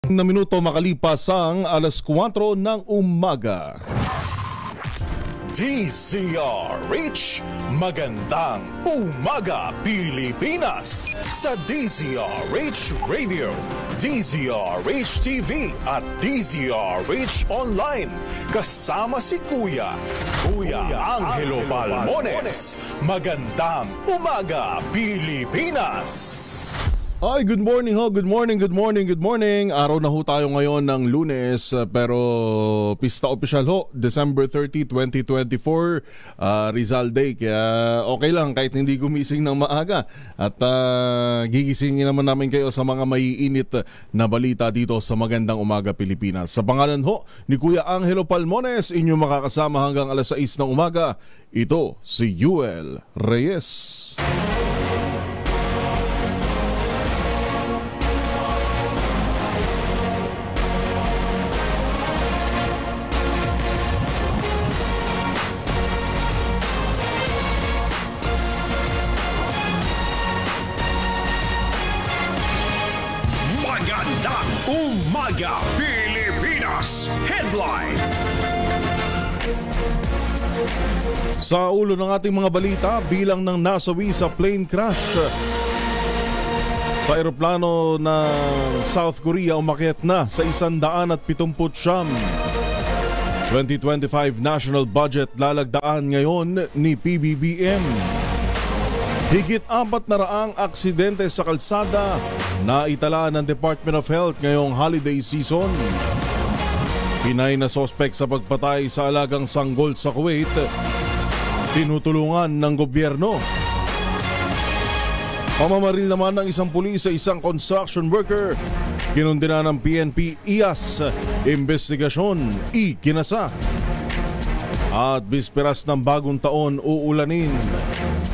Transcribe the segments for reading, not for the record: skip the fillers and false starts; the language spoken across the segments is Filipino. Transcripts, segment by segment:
Na minuto makalipas ang alas 4 ng umaga. DZRH, magandang umaga Pilipinas sa DZRH Radio, DZRH TV at DZRH Online. Kasama si Kuya Angelo Palmones. Magandang umaga Pilipinas. Ay, good morning ho, good morning. Araw na ho tayo ngayon ng Lunes, pero pista opisyal ho, December 30, 2024, Rizal Day. Kaya okay lang kahit hindi gumising ng maaga. At gigisingin naman namin kayo sa mga maiinit na balita dito sa Magandang Umaga Pilipinas. Sa pangalan ho ni Kuya Angelo Palmones, inyong makakasama hanggang alas 6 ng umaga. Ito si Yuel Reyes. Umaga Pilipinas Headline. Sa ulo ng ating mga balita, bilang ng nasawi sa plane crash sa eroplano ng South Korea umakyat na sa 179. 2025 national budget lalagdaan ngayon ni PBBM. Higit 400 aksidente sa kalsada na itala ng Department of Health ngayong holiday season. Pinay na sospek sa pagpatay sa alagang sanggol sa Kuwait, tinutulungan ng gobyerno. Pamamaril naman ng isang pulis sa isang construction worker, kinundina ng PNP IAS, investigasyon ikinasa. At bisperas ng bagong taon uulanin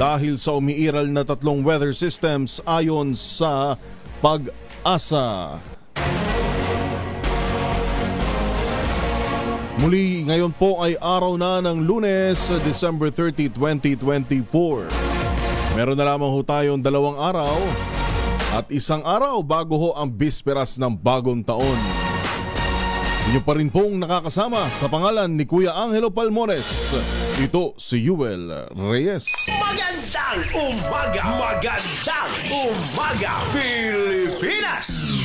dahil sa umiiral na 3 weather systems ayon sa Pag-asa. Muli ngayon po ay araw na ng Lunes, December 30, 2024. Meron na lamang ho tayong 2 araw at 1 araw bago ho ang bisperas ng bagong taon. Inyo pa rin pong nakakasama sa pangalan ni Kuya Angelo Palmones. Ito si Yuel Reyes. Magandang umaga Pilipinas.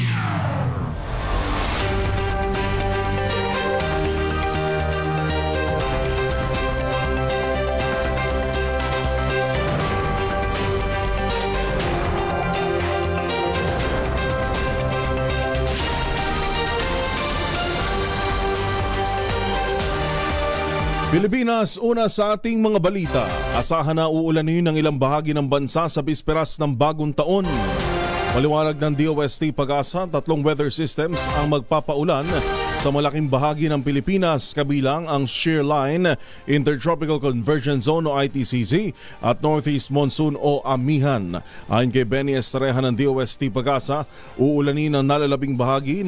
Pilipinas, una sa ating mga balita. Asahan na uulanin ng ilang bahagi ng bansa sa bisperas ng bagong taon. Maliwanag ng DOST Pag-asa, 3 weather systems ang magpapaulan sa malaking bahagi ng Pilipinas, kabilang ang Shear Line, Intertropical Convergence Zone o ITCZ at Northeast Monsoon o Amihan. Ayon kay Benny Estrella ng DOST Pag-asa, uulanin ang nalalabing bahagi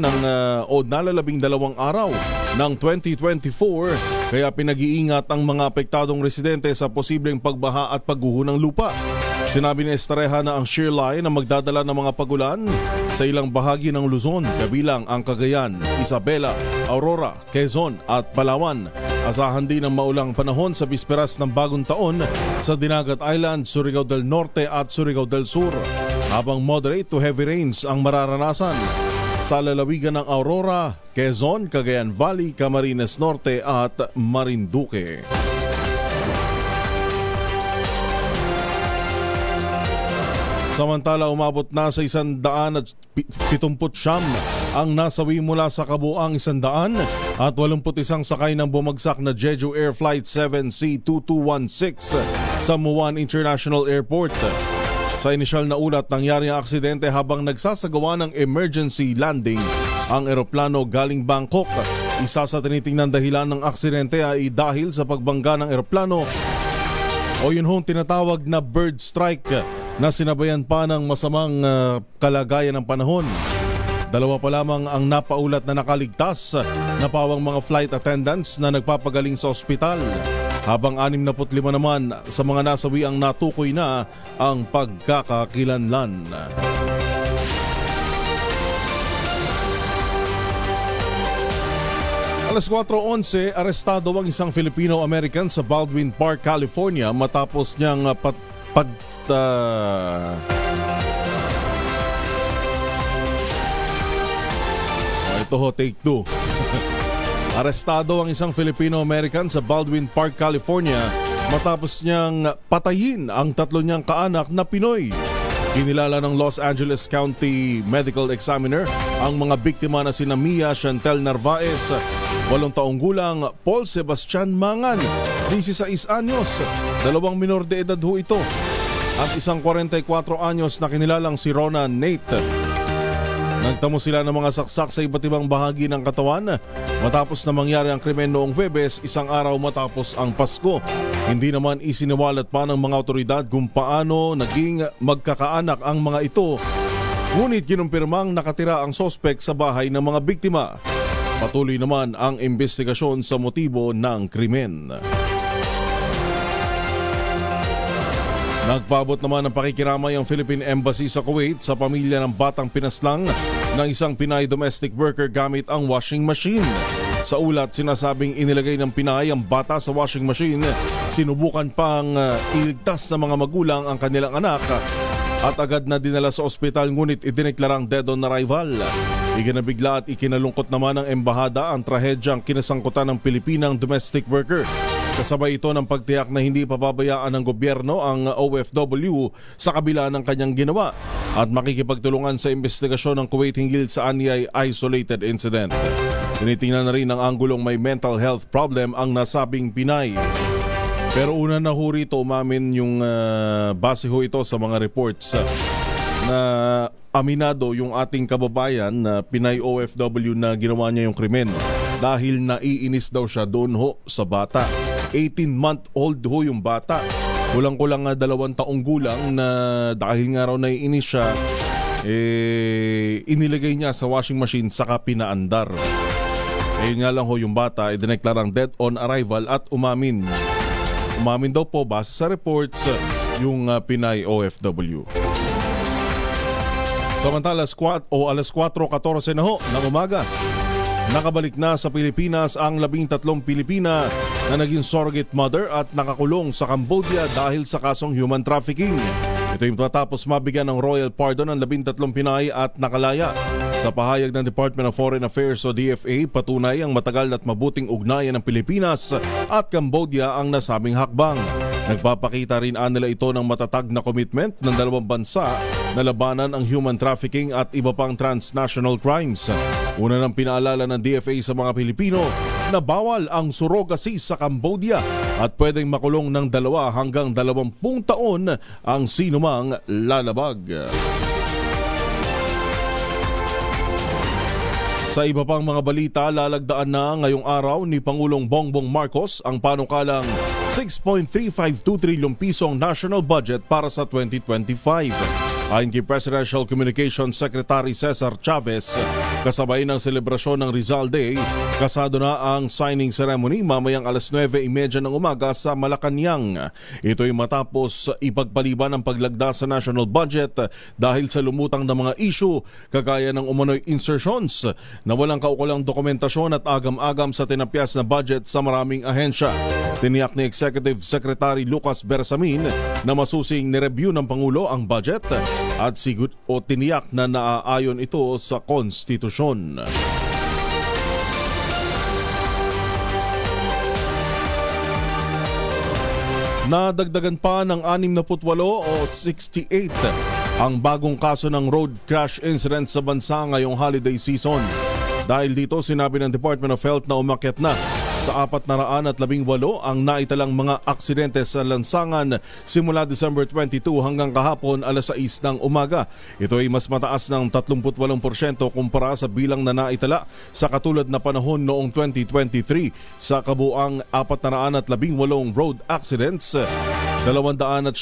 o nalalabing 2 araw ng 2024, kaya pinag-iingat ang mga apektadong residente sa posibleng pagbaha at pagguho ng lupa. Sinabi ni Estrella na ang shear line na magdadala ng mga pagulan sa ilang bahagi ng Luzon, kabilang ang Cagayan, Isabela, Aurora, Quezon at Palawan. Asahan din ang maulang panahon sa bisperas ng bagong taon sa Dinagat Island, Surigao del Norte at Surigao del Sur, habang moderate to heavy rains ang mararanasan sa lalawigan ng Aurora, Quezon, Cagayan Valley, Camarines Norte at Marinduque. Samantala, umabot na sa 179 ang nasawi mula sa kabuang 100 at 81 sakay ng bumagsak na Jeju Air Flight 7C2216 sa Muan International Airport. Sa inisyal na ulat, nangyari ang aksidente habang nagsasagawa ng emergency landing ang eroplano galing Bangkok. Isa sa tinitingnan dahilan ng aksidente ay dahil sa pagbangga ng eroplano o yun hong tinatawag na bird strike na sinabayan pa ng masamang kalagayan ng panahon. 2 pa lamang ang napaulat na nakaligtas na pawang mga flight attendants na nagpapagaling sa ospital, habang 65 naman sa mga nasawi ang natukoy na ang pagkakakilanlan. Alas 4:11, arestado ang isang Filipino-American sa Baldwin Park, California matapos niyang take 2. Arestado ang isang Filipino-American sa Baldwin Park, California matapos niyang patayin ang tatlo niyang kaanak na Pinoy. Kinilala ng Los Angeles County Medical Examiner ang mga biktima na sina Mia Chantel Narvaez, 8 taong gulang, Paul Sebastian Mangan, 16 anyos, 2 minor de edad ho ito, at isang 44 anyos na kinilalang si Rona Nate. Nagtamo sila ng mga saksak sa iba't ibang bahagi ng katawan matapos na mangyari ang krimen noong Huwebes, isang araw matapos ang Pasko. Hindi naman isiniwalat pa ng mga otoridad kung paano naging magkakaanak ang mga ito. Ngunit kinumpirmang nakatira ang sospek sa bahay ng mga biktima. Patuloy naman ang investigasyon sa motibo ng krimen. Nagpaabot naman ng pakikiramay ang Philippine Embassy sa Kuwait sa pamilya ng batang pinaslang ng isang Pinay domestic worker gamit ang washing machine. Sa ulat, sinasabing inilagay ng Pinay ang bata sa washing machine, sinubukan pang iligtas sa mga magulang ang kanilang anak at agad na dinala sa ospital, ngunit idineklarang dead on arrival. Iginabigla at ikinalungkot naman ng embahada ang trahedyang kinasangkutan ng Pilipinang domestic worker. Kasabay ito ng pagtiyak na hindi papabayaan ng gobyerno ang OFW sa kabila ng kanyang ginawa at makikipagtulungan sa investigasyon ng Kuwait hinggil sa anyay isolated incident. Tinitingnan na rin ang anggulong may mental health problem ang nasabing Pinay. Pero una na ho rito umamin yung base ho ito sa mga reports na aminado yung ating kababayan na Pinay OFW na ginawa niya yung krimen dahil naiinis daw siya doon ho sa bata. 18-month-old ho yung bata. Kulang-kulang 2 taong gulang na dahil nga raw naiinis siya, inilagay niya sa washing machine saka pinaandar. Yun nga lang ho yung bata, idineklarang dead on arrival at umamin. Umamin daw po base sa reports yung Pinay OFW. Samantala, alas 4:14 na ho ng umaga, nakabalik na sa Pilipinas ang 13 Pilipina na naging surrogate mother at nakakulong sa Cambodia dahil sa kasong human trafficking. Ito yung matapos mabigyan ng royal pardon ng 13 Pinay at nakalaya. Sa pahayag ng Department of Foreign Affairs o DFA, patunay ang matagal at mabuting ugnayan ng Pilipinas at Cambodia ang nasabing hakbang. Nagpapakita rin nila ito ng matatag na commitment ng dalawang bansa na labanan ang human trafficking at iba pang transnational crimes. Una nang pinaalala ng DFA sa mga Pilipino na bawal ang surrogacy sa Cambodia at pwedeng makulong ng 2 hanggang 20 taon ang sinumang lalabag. Sa iba pang mga balita, lalagdaan na ngayong araw ni Pangulong Bongbong Marcos ang panukalang 6.352 trilyong pisong national budget para sa 2025. Ayon kay Presidential Communications Secretary Cesar Chavez, kasabay ng selebrasyon ng Rizal Day, kasado na ang signing ceremony mamayang alas 9:30 ng umaga sa Malacanang. Ito'y matapos ipagpaliban ang paglagda sa national budget dahil sa lumutang ng mga issue kagaya ng umano'y insertions na walang kaukulang dokumentasyon at agam-agam sa tinapyas na budget sa maraming ahensya. Tiniyak ni Executive Secretary Lucas Bersamin na masusing nireview ng Pangulo ang budget at tiniyak na naaayon ito sa konstitusyon. Nadagdagan pa ng 68 o 68 ang bagong kaso ng road crash incident sa bansa ngayong holiday season. Dahil dito, sinabi ng Department of Health na umakyat na sa 418 ang naitalang mga aksidente sa lansangan simula December 22 hanggang kahapon alas 6 ng umaga. Ito ay mas mataas ng 38% kumpara sa bilang na naitala sa katulad na panahon noong 2023. Sa kabuang 418 road accidents, 271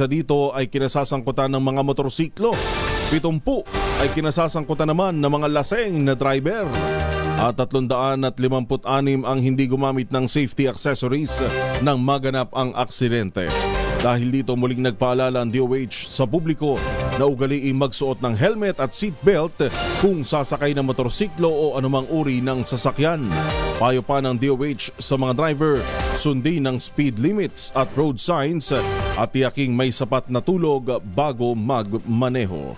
dito ay kinasasangkutan ng mga motorsiklo, 70 ay kinasasangkutan naman ng mga laseng na driver, at 356 ang hindi gumamit ng safety accessories nang maganap ang aksidente. Dahil dito muling nagpaalala ang DOH sa publiko na ugaliing magsuot ng helmet at seatbelt kung sasakay ng motorsiklo o anumang uri ng sasakyan. Payo pa ng DOH sa mga driver, sundin ng speed limits at road signs at tiyaking may sapat na tulog bago magmaneho.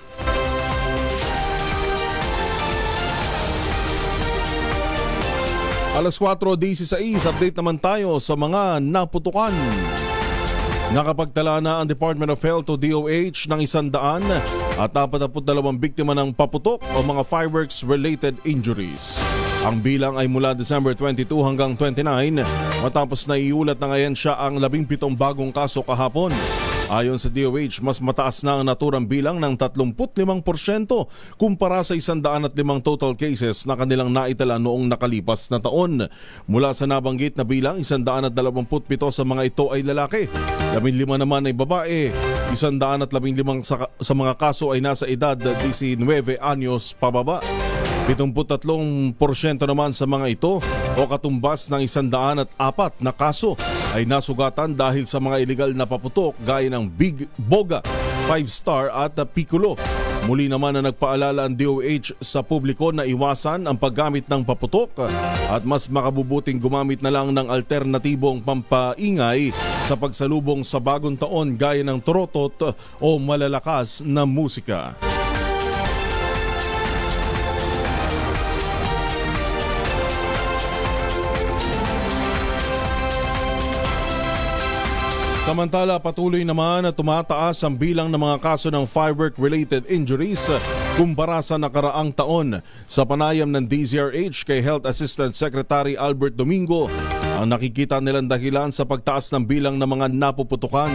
Alas 4:16, update naman tayo sa mga naputukan. Nakapagtala na ang Department of Health o DOH ng 100 at 42 biktima ng paputok o mga fireworks-related injuries. Ang bilang ay mula December 22 hanggang 29 matapos na iulat ng ahensya ang 17 bagong kaso kahapon. Ayon sa DOH, mas mataas na ang naturang bilang ng 35% kumpara sa 105 total cases na kanilang naitala noong nakalipas na taon. Mula sa nabanggit na bilang, 127 sa mga ito ay lalaki, 15 naman ay babae, 115 sa mga kaso ay nasa edad 19 anyos pababa. 73% naman sa mga ito o katumbas ng 104 na kaso ay nasugatan dahil sa mga iligal na paputok gaya ng Big Boga, 5-star at Piccolo. Muli naman na nagpaalala ang DOH sa publiko na iwasan ang paggamit ng paputok at mas makabubuting gumamit na lang ng alternatibong pampaingay sa pagsalubong sa bagong taon gaya ng torotot o malalakas na musika. Samantala, patuloy naman na tumataas ang bilang ng mga kaso ng firework-related injuries kumpara sa nakaraang taon. Sa panayam ng DZRH kay Health Assistant Secretary Albert Domingo, ang nakikita nilang dahilan sa pagtaas ng bilang ng mga napuputukan.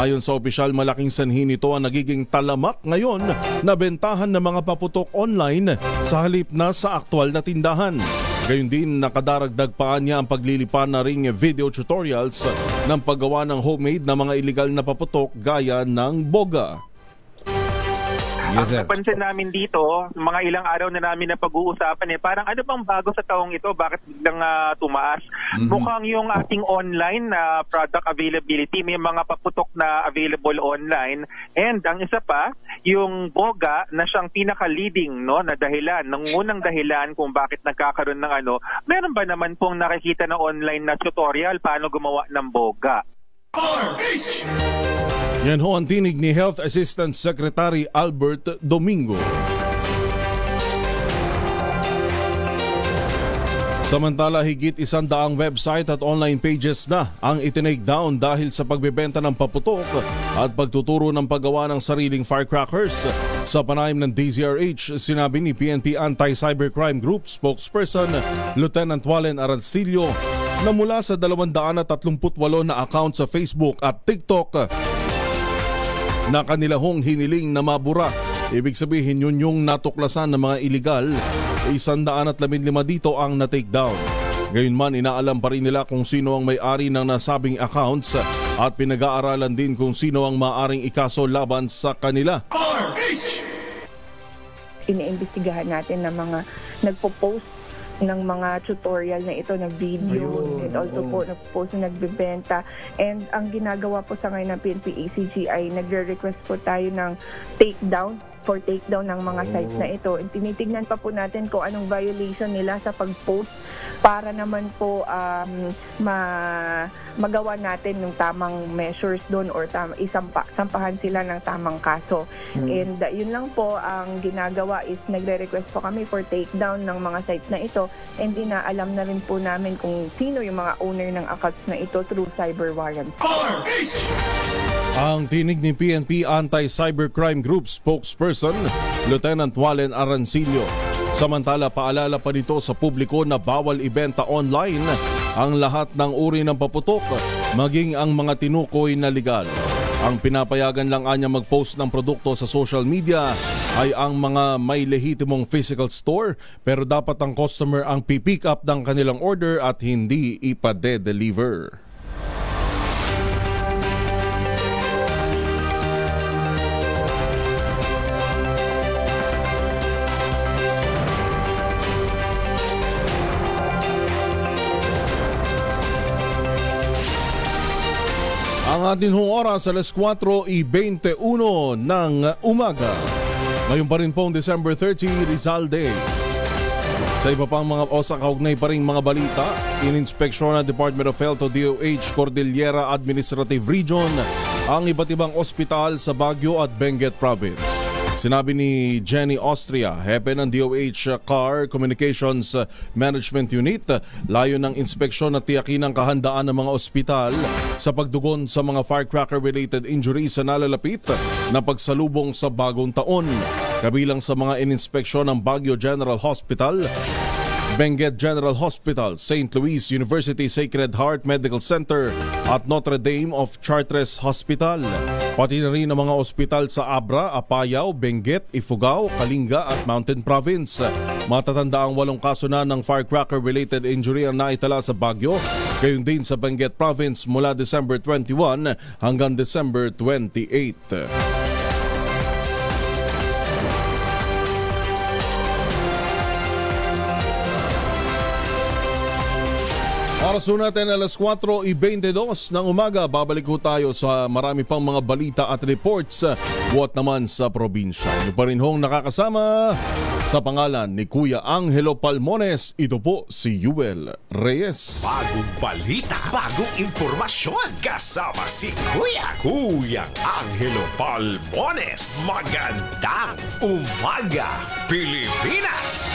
Ayon sa opisyal, malaking sanhi nito ang nagiging talamak ngayon na bentahan ng mga paputok online sa halip na sa aktwal na tindahan. Gayon din, nakadaragdag pa niya ang paglilipan na ring video tutorials ng paggawa ng homemade na mga illegal na paputok gaya ng boga. Yes, ang napansin namin dito, mga ilang araw na namin na pag-uusapan parang ano bang bago sa taong ito, bakit biglang tumaas? Mukhang yung ating online na product availability, may mga paputok na available online, and ang isa pa, yung boga na siyang pinaka-leading na dahilan, unang dahilan kung bakit nagkakaroon ng meron ba naman pong nakikita na online na tutorial paano gumawa ng boga? Yan ho ang tinig ni Health Assistant Secretary Albert Domingo. Samantala, higit 100 website at online pages na ang itinake down dahil sa pagbebenta ng paputok at pagtuturo ng paggawa ng sariling firecrackers. Sa panayam ng DZRH, sinabi ni PNP Anti-Cybercrime Group spokesperson Lieutenant Wallen Arancillo na mula sa 238 na account sa Facebook at TikTok na kanila hong hiniling na mabura. Ibig sabihin yun yung natuklasan ng mga illegal, 115 dito ang na-take down. Gayunman, inaalam pa rin nila kung sino ang may-ari ng nasabing accounts at pinag-aaralan din kung sino ang maaring ikaso laban sa kanila. Iniimbestigahan natin na mga nagpo-post ng mga tutorial na ito na video, and also po nagpo-post na nagbebenta. And ang ginagawa po sa ngayon ng PNP ACG ay nagre-request po tayo ng takedown ng mga sites na ito. And tinitignan pa po natin kung anong violation nila sa pag-post para naman po magawa natin yung tamang measures doon or sampahan sila ng tamang kaso. And yun lang po ang ginagawa is nagre-request po kami for takedown ng mga sites na ito, and inaalam na rin po namin kung sino yung mga owner ng accounts na ito through cyber warrants. Ang tinig ni PNP Anti-Cybercrime Group spokesperson Lieutenant Wallen Arancillo. Samantala, paalala pa nito sa publiko na bawal ibenta online ang lahat ng uri ng paputok, maging ang mga tinukoy na legal. Ang pinapayagan lang anya mag-post ng produkto sa social media ay ang mga may lehitimong physical store, pero dapat ang customer ang pipick up ng kanilang order at hindi ipade-deliver. Ang Ang ating hong oras alas 4:21 ng umaga. Ngayon pa rin pong December 30, Rizal Day. Sa iba pang mga kaugnay pa rin mga balita, ininspeksyon ng Department of Health o DOH Cordillera Administrative Region ang iba't ibang ospital sa Baguio at Benguet Province. Sinabi ni Jenny Austria, hepe ng DOH CAR Communications Management Unit, layo ng inspeksyon na tiyakin ang kahandaan ng mga ospital sa pagdugon sa mga firecracker-related injuries sa nalalapit na pagsalubong sa bagong taon. Kabilang sa mga ininspeksyon ng Baguio General Hospital, Benguet General Hospital, St. Louis University Sacred Heart Medical Center at Notre Dame of Chartres Hospital. Pati na rin ang mga ospital sa Abra, Apayao, Benguet, Ifugao, Kalinga at Mountain Province. Matatanda ang 8 kaso na ng firecracker-related injury ang naitala sa Baguio, gayon din sa Benguet Province mula December 21 hanggang December 28. Oras natin alas 4:22 ng umaga. Babalik tayo sa marami pang mga balita at reports buhat naman sa probinsya. Ito pa rin hong nakakasama sa pangalan ni Kuya Angelo Palmones. Ito po si Yuel Reyes. Bagong balita, bagong impormasyon. Kasama si Kuya Angelo Palmones. Magandang umaga, Pilipinas!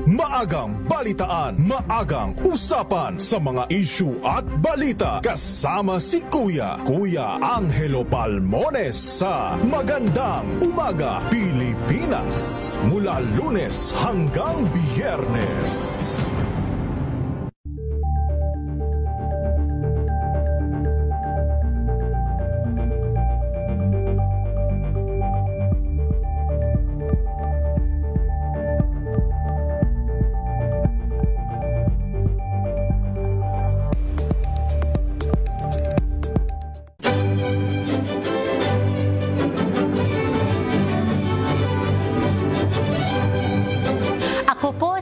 Maagang balitaan, maagang usapan sa mga issue at balita. Kasama si Kuya Angelo Palmones sa Magandang Umaga Pilipinas. Mula Lunes hanggang Biyernes.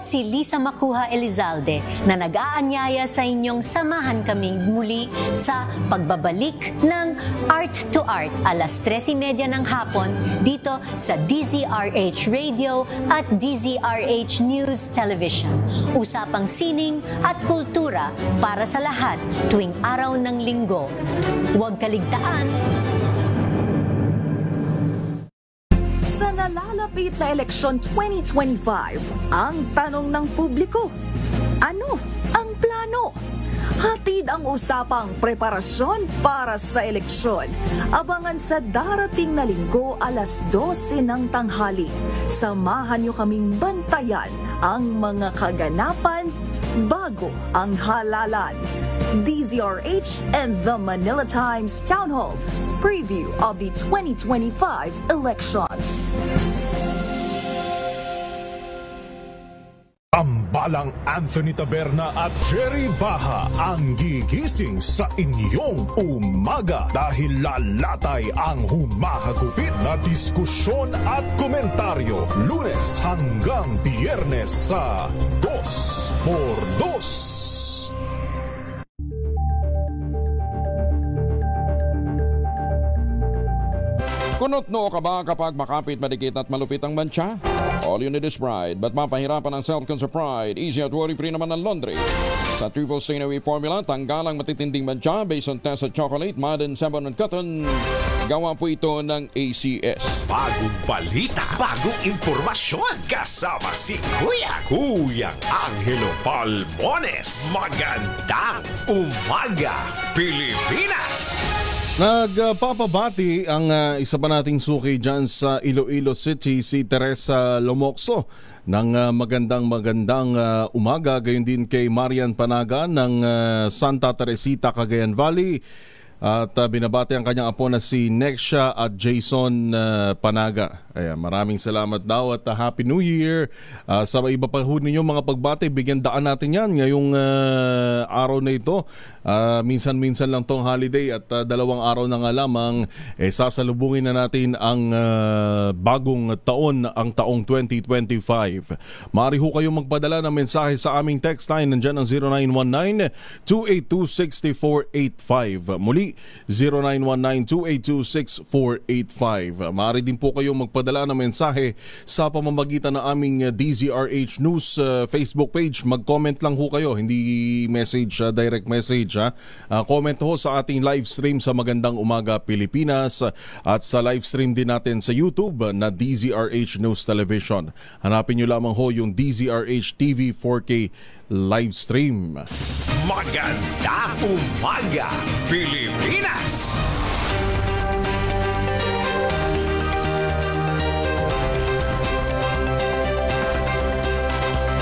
Si Lisa Macuja Elizalde na nag-aanyaya sa inyong samahan kami muli sa pagbabalik ng Art to Art alas 3:30 ng hapon dito sa DZRH Radio at DZRH News Television. Usapang sining at kultura para sa lahat tuwing araw ng linggo. Huwag kaligtaan. Sa nalalapit na eleksyon 2025, ang tanong ng publiko, ano ang plano? Hatid ang usapang preparasyon para sa eleksyon. Abangan sa darating na linggo alas 12 ng tanghali. Samahan niyo kaming bantayan ang mga kaganapan bago ang halalan. DZRH and the Manila Times Town Hall preview of the 2025 elections. Tambalang Anthony Taberna at Jerry Baha ang gigising sa inyong umaga dahil lalatay ang humahagupit na diskusyon at komentaryo Lunes hanggang Biyernes sa 2x2. Kunot noo ka ba kapag makapit, madikit at malupit ang mancha? All you need is pride. Ba't mapahirapan ang self-concern pride? Easy at worry-free naman ang laundry. Sa Triple Stay Away Formula, tanggalang matitinding mancha based on test sa chocolate, mud and sabon and cotton. Gawa po ito ng ACS. Bagong balita, bagong impormasyon. Kasama si Kuyang Angelo Palmones. Magandang umaga, Pilipinas! Nagpapabati ang isa pa nating suki dyan sa Iloilo City, si Teresa Lomocso, ng magandang umaga. Gayon din kay Marian Panaga ng Santa Teresita, Cagayan Valley. At binabati ang kanyang apo na si Nexia at Jason Panaga. Ayan, maraming salamat daw at Happy New Year. Sa iba pa ho ninyo mga pagbati, bigyan daan natin yan ngayong araw na ito. Minsan-minsan lang tong holiday at 2 araw na nga lamang sasalubungin na natin ang bagong taon, ang taong 2025. Maaari ho kayong magpadala ng mensahe sa aming text line. Nandyan ang 0919-282-6485. Muli, 0919-282-6485. Maaari din po kayong magpadala ng mensahe sa pamamagitan ng aming DZRH News Facebook page. Mag-comment lang ho kayo, hindi message, direct message. Comment ho sa ating live stream sa Magandang Umaga Pilipinas at sa live stream din natin sa YouTube na DZRH News Television. Hanapin nyo lamang ho yung DZRH TV 4K live stream. Magandang Umaga, Pilipinas!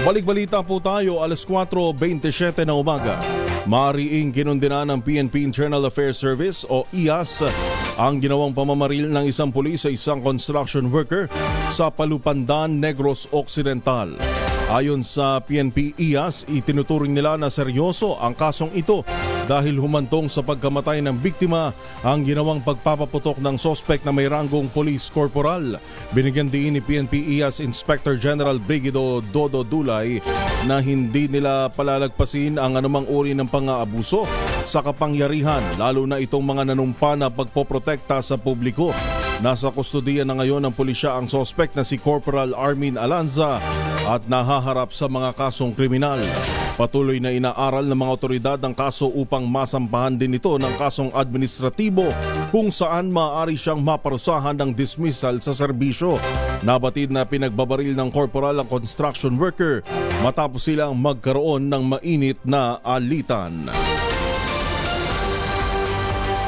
Balik-balita po tayo, alas 4:27 ng umaga. Maariing kinundina ng PNP Internal Affairs Service o IAS ang ginawang pamamaril ng isang pulis sa isang construction worker sa Palupandan, Negros Occidental. Ayon sa PNP IAS, itinuturing nila na seryoso ang kasong ito dahil humantong sa pagkamatay ng biktima ang ginawang pagpapaputok ng sospek na may ranggong police corporal. Binigyan din ni PNP IAS Inspector General Brigido Dodo Dulay na hindi nila palalagpasin ang anumang uri ng pang-aabuso sa kapangyarihan, lalo na itong mga nanumpa na pagpoprotekta sa publiko. Nasa kustodiya na ngayon ng pulisya ang sospek na si Corporal Armin Alanza at nahaharap sa mga kasong kriminal. Patuloy na inaaral ng mga otoridad ang kaso upang masampahan din ito ng kasong administratibo kung saan maaari siyang maparusahan ng dismissal sa serbisyo. Nabatid na pinagbabaril ng corporal ang construction worker matapos silang magkaroon ng mainit na alitan.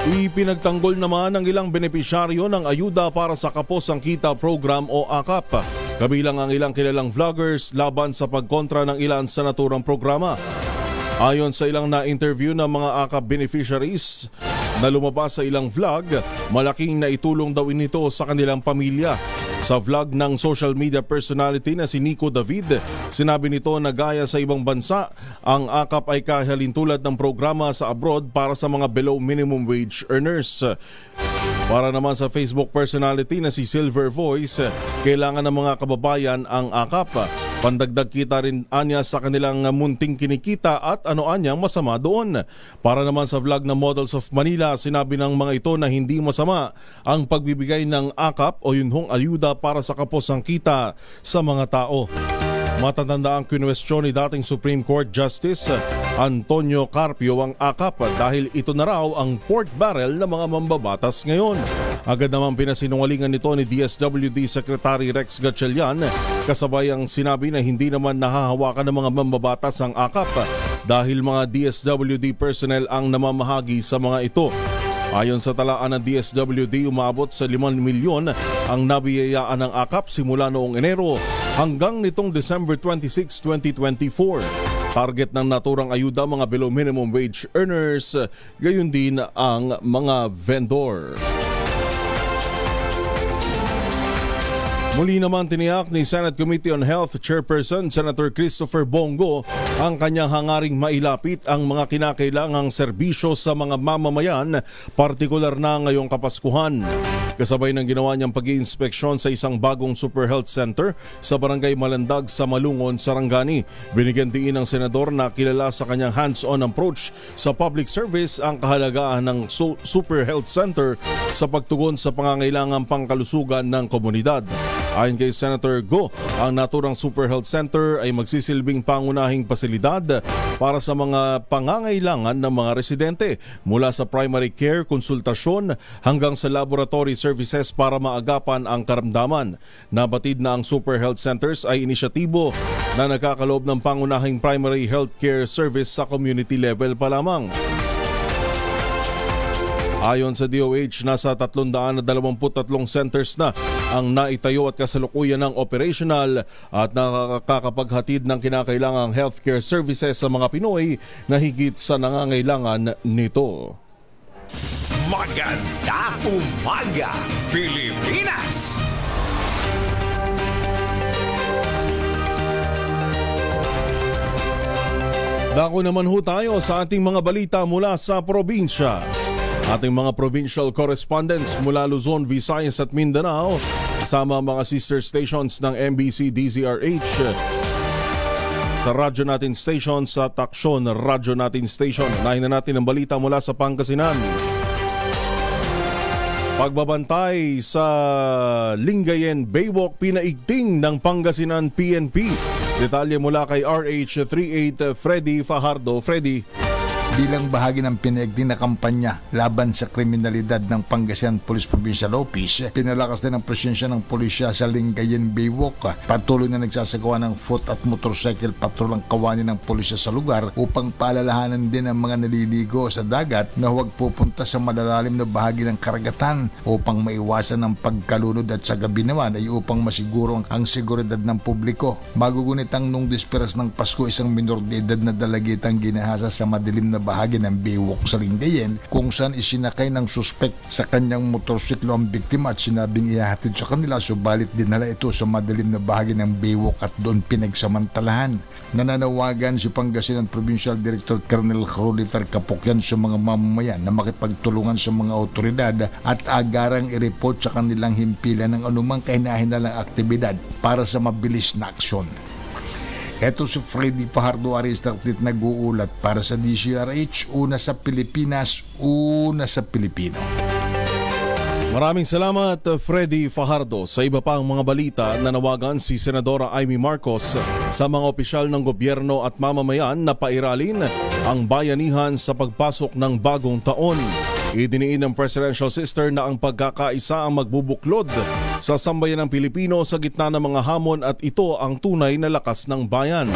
Ipinagtanggol naman ng ilang benepisyaryo ng Ayuda para sa Kapos ang Kita Program o AKAP. Kabilang ang ilang kilalang vloggers laban sa pagkontra ng ilan sa naturang programa. Ayon sa ilang na-interview ng mga AKAP beneficiaries na lumabas sa ilang vlog, malaking naitulong daw nito sa kanilang pamilya. Sa vlog ng social media personality na si Nico David, sinabi nito na gaya sa ibang bansa, ang AKAP ay kahalintulad ng programa sa abroad para sa mga below minimum wage earners. Para naman sa Facebook personality na si Silver Voice, kailangan ng mga kababayan ang AKAP. Pandagdag kita rin anya sa kanilang munting kinikita at ano anyang masama doon. Para naman sa vlog na Models of Manila, sinabi ng mga ito na hindi masama ang pagbibigay ng AKAP o yun hong ayuda para sa kapos ang kita sa mga tao. Matatanda ang kinwestiyon ni dating Supreme Court Justice Antonio Carpio ang AKAP dahil ito na raw ang pork barrel ng mga mambabatas ngayon. Agad naman pinasinungalingan nito ni DSWD Secretary Rex Gatchalian kasabay ang sinabi na hindi naman nahahawakan ng mga mambabatas ang AKAP dahil mga DSWD personnel ang namamahagi sa mga ito. Ayon sa talaan ng DSWD, umabot sa 5 milyon ang nabiyayaan ng AKAP simula noong Enero hanggang nitong December 26, 2024. Target ng naturang ayuda mga below minimum wage earners, gayon din ang mga vendor. Muli naman tiniyak ni Senate Committee on Health Chairperson Senator Christopher Bongo ang kanyang hangaring mailapit ang mga kinakailangang serbisyo sa mga mamamayan, partikular na ngayong Kapaskuhan. Kasabay ng ginawa niyang pag-iinspeksyon sa isang bagong Super Health Center sa Barangay Malandag sa Malungon, Sarangani. Binigyan din ng senador na kilala sa kanyang hands-on approach sa public service ang kahalagahan ng Super Health Center sa pagtugon sa pangangailangang pangkalusugan ng komunidad. Ayon kay Senator Go, ang naturang Super Health Center ay magsisilbing pangunahing pasilidad para sa mga pangangailangan ng mga residente mula sa primary care, konsultasyon hanggang sa laboratory services para maagapan ang karamdaman. Nabatid na ang Super Health Centers ay inisyatibo na nagkakaloob ng pangunahing primary health care service sa community level pa lamang. Ayon sa DOH, nasa 323 centers na ang naitayo at kasalukuyan ng operational at nakakapaghatid ng kinakailangang healthcare services sa mga Pinoy na higit sa nangangailangan nito. Maganda umaga, Pilipinas! Dako naman ho tayo sa ating mga balita mula sa probinsya. Ating mga provincial correspondents mula Luzon, Visayas at Mindanao kasama mga sister stations ng MBC DZRH sa radyo natin station sa Taksyon Radyo natin station. Unahin na natin ang balita mula sa Pangasinan. Pagbabantay sa Lingayen Baywalk pinaigting ng Pangasinan PNP. Detalye mula kay RH38 Freddy Fajardo. Freddy. Bilang bahagi ng pinaigting na kampanya laban sa kriminalidad ng Pangasinan Police Provincial Office, pinalakas din ang presensya ng pulisya sa Lingayen Baywalk. Patuloy na nagsasagawa ng foot at motorcycle patrol ang kawani ng pulisya sa lugar upang paalalahanan din ang mga naliligo sa dagat na huwag pupunta sa malalalim na bahagi ng karagatan upang maiwasan ang pagkalunod, at sa gabi naman ay upang masiguro ang seguridad ng publiko. Magugunit ang nung disperas ng Pasko, isang minor de edad na dalagitang ginahasa sa madilim na bahagi ng Baywalk sa Lingayen kung saan isinakay ng suspect sa kanyang motorsiklo ang biktima at sinabing ihahatid sa kanila, subalit dinala ito sa madilim na bahagi ng Baywalk at doon pinagsamantalahan. Nananawagan si Pangasinan Provincial Director Colonel Rolifer Kapokyan sa mga mamamayan na makipagtulungan sa mga otoridad at agarang i-report sa kanilang himpilan ng anumang kahinahindalang aktibidad para sa mabilis na aksyon. Ito si Freddy Fajardo, Aristartit, nag-uulat para sa DZRH, una sa Pilipinas, una sa Pilipino. Maraming salamat, Freddy Fajardo. Sa iba pang mga balita, nanawagan si Senadora Amy Marcos sa mga opisyal ng gobyerno at mamamayan na pairalin ang bayanihan sa pagpasok ng bagong taon. Idiniin ng presidential sister na ang pagkakaisa ang magbubuklod sa sambayan ng Pilipino sa gitna ng mga hamon at ito ang tunay na lakas ng bayan.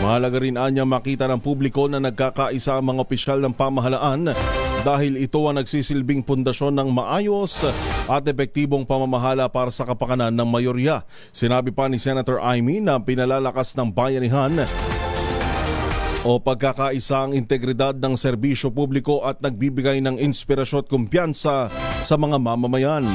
Mahalaga rin anya makita ng publiko na nagkakaisa ang mga opisyal ng pamahalaan dahil ito ang nagsisilbing pundasyon ng maayos at epektibong pamamahala para sa kapakanan ng mayorya. Sinabi pa ni Senator Amy na pinalalakas ng bayanihan o pagkakaisa ang integridad ng serbisyo publiko at nagbibigay ng inspirasyon at kumpiyansa sa mga mamamayan.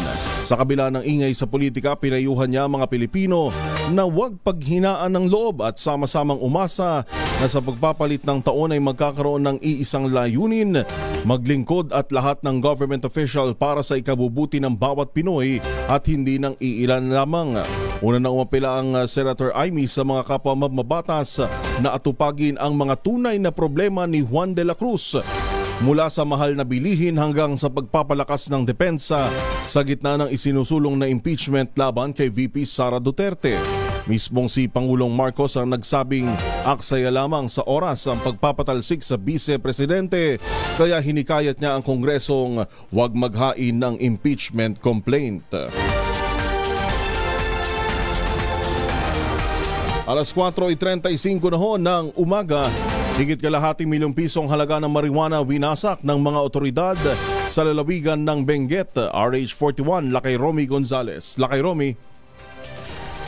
Sa kabila ng ingay sa politika, pinayuhan niya mga Pilipino na huwag paghinaan ng loob at sama-samang umasa na sa pagpapalit ng taon ay magkakaroon ng iisang layunin, maglingkod at lahat ng government official para sa ikabubuti ng bawat Pinoy at hindi ng iilan lamang. Una na umapila ang Senator Amy sa mga kapwa mababatas na atupagin ang mga tunay na problema ni Juan de la Cruz, mula sa mahal na bilihin hanggang sa pagpapalakas ng depensa sa gitna ng isinusulong na impeachment laban kay VP Sara Duterte. Mismong si Pangulong Marcos ang nagsabing aksaya lamang sa oras ang pagpapatalsik sa vice-presidente, kaya hinikayat niya ang Kongresong huwag maghain ng impeachment complaint. Alas 4:35 na ho ng umaga, higit kalahating milyong pisong halaga ng marijuana winasak ng mga otoridad sa lalawigan ng Benguet. RH41, Lakay Romy Gonzales. Lakay Romy.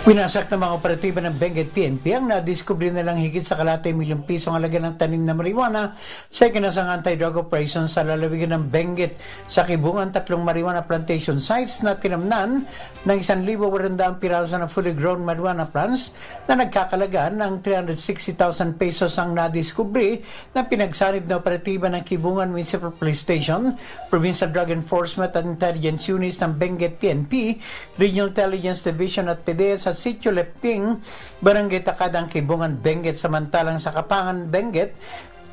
Winasak ng mga operatiba ng Benguet PNP ang nadiskubre na lang higit sa kalahating milyong pisong halaga ng tanim na marijuana sa ikinasang anti-drug operation sa lalawigan ng Benguet. Sa Kibungan, 3 marijuana plantation sites na tinamnan ng 1,800 piraso ng fully grown marijuana plants na nagkakalagaan ng 360,000 pesos ang nadiskubre na pinagsanib na operatiba ng Kibungan Municipal Police Station, Provincial Drug Enforcement at Intelligence Units ng Benguet PNP, Regional Intelligence Division at PDEA sa Sitio Lepting, Barangay Takadang, Kibungan, Benguet. Samantalang sa Kapangan, Benguet,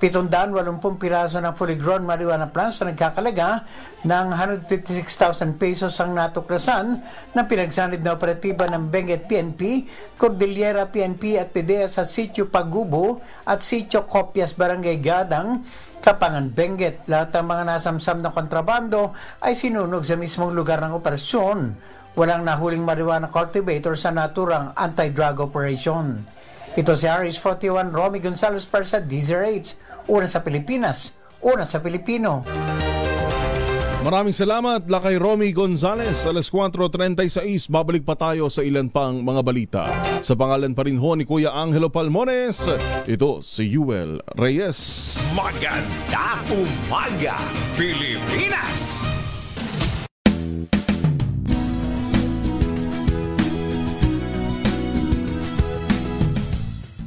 780 piraso ng fully grown marijuana plants na nagkakalaga ng 156,000 pesos ang natuklasan ng pinagsanib na operatiba ng Benguet PNP, Cordillera PNP at PDEA sa Sitio Pagubo at Sitio Copias, Barangay Gadang, Kapangan, Benguet. Lahat ng mga nasamsam na kontrabando ay sinunog sa mismong lugar ng operasyon. Walang nahuling marijuana cultivator sa naturang anti-drug operation. Ito si Aris 41, Romy Gonzalez para sa DZRH. Una sa Pilipinas, una sa Pilipino. Maraming salamat, Lakay Romy Gonzalez. Alas 4:36, babalik pa tayo sa ilan pang mga balita. Sa pangalan pa rin ho ni Kuya Angelo Palmones, ito si Yuel Reyes. Magandang umaga, Pilipinas!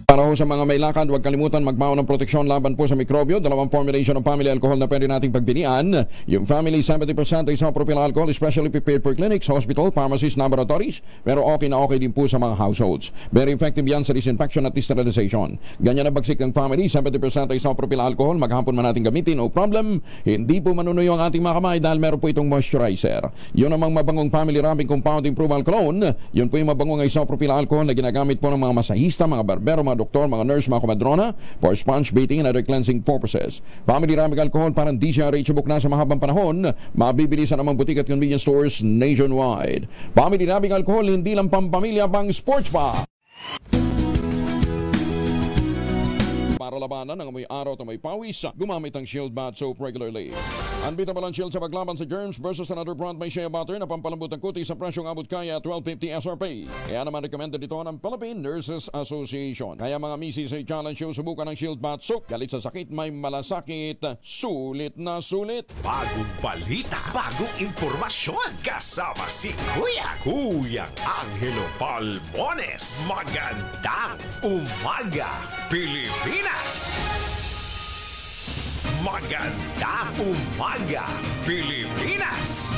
Para ho sa mga may lakad, huwag kalimutan magbaon ng proteksyon laban po sa mikrobyo. Dalawang formulation ng family alcohol na pwede nating pagpilian. Yung family 70% isopropyl alcohol, especially prepared for clinics, hospital, pharmacies, laboratories. Pero okay na okay din po sa mga households. Very effective yan sa disinfection at sterilization. Ganyan na bagsik ng family 70% isopropyl alcohol. Maghapon man natin gamitin, no problem. Hindi po manunuyo ang ating mga kamay dahil meron po itong moisturizer. Yun namang mabangong family rubbing compound improved cologne. Yun po yung mabangong isopropyl alcohol na ginagamit po ng mga masahista, mga barbero, mga doktor, mga nurse, mga komadrona for sponge bathing and other cleansing purposes. Family rubbing alcohol parang DCRH book na sa mahabang panahon. Mabibili sa namang butik at convenience stores nationwide. Family rubbing alcohol, hindi lang pampamilya, pang sports pa. Para labanan ng may araw at may pawis, gumamit ang Shield Bath Soap regularly. Unbeatable ang Shield sa paglaban sa germs versus another brand may shea butter na pampalambot ang kutis sa presyong abot kaya $12.50 SRP. Kaya naman recommended ito ng Philippine Nurses Association. Kaya mga misis ay challenge show, subukan ang Shield Bath Soap. Galit sa sakit, may malasakit, sulit na sulit. Bagong balita, bagong impormasyon. Kasama si Kuyang Angelo Palmones. Magandang umaga, Pilipinas! Magandang umaga, Pilipinas!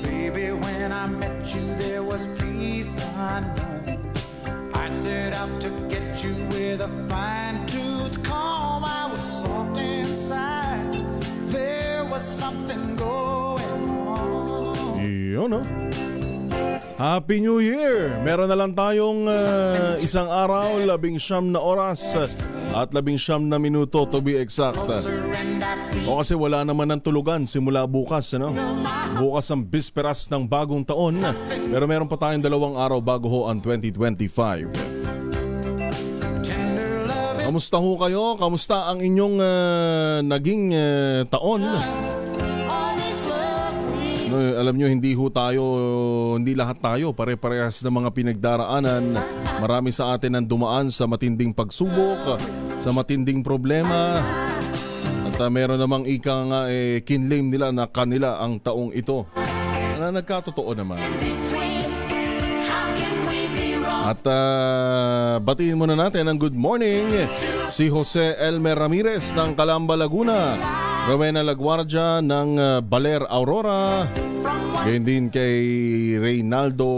Baby, when I met you, there was peace unknown. I set out to get you with a fine-tooth comb. I was soft inside. There was something going on. Yun, no? Happy New Year! Meron na lang tayong isang araw, 19 na oras at 19 na minuto to be exact. O kasi wala naman ng tulugan simula bukas, ano? Bukas ang bisperas ng bagong taon, pero meron pa tayong 2 araw bago ho ang 2025. Kamusta ho kayo? Kamusta ang inyong naging taon? No, alam nyo, hindi lahat tayo pare-parehas ng mga pinagdaraanan. Marami sa atin ang dumaan sa matinding pagsubok, sa matinding problema. At meron namang ika nga kinlaim nila na kanila ang taong ito. Na nagkatotoo naman. At batiin muna natin ang good morning si Jose Elmer Ramirez ng Calamba, Laguna, Rowena Laguardia ng Baler, Aurora, gayon din kay Reynaldo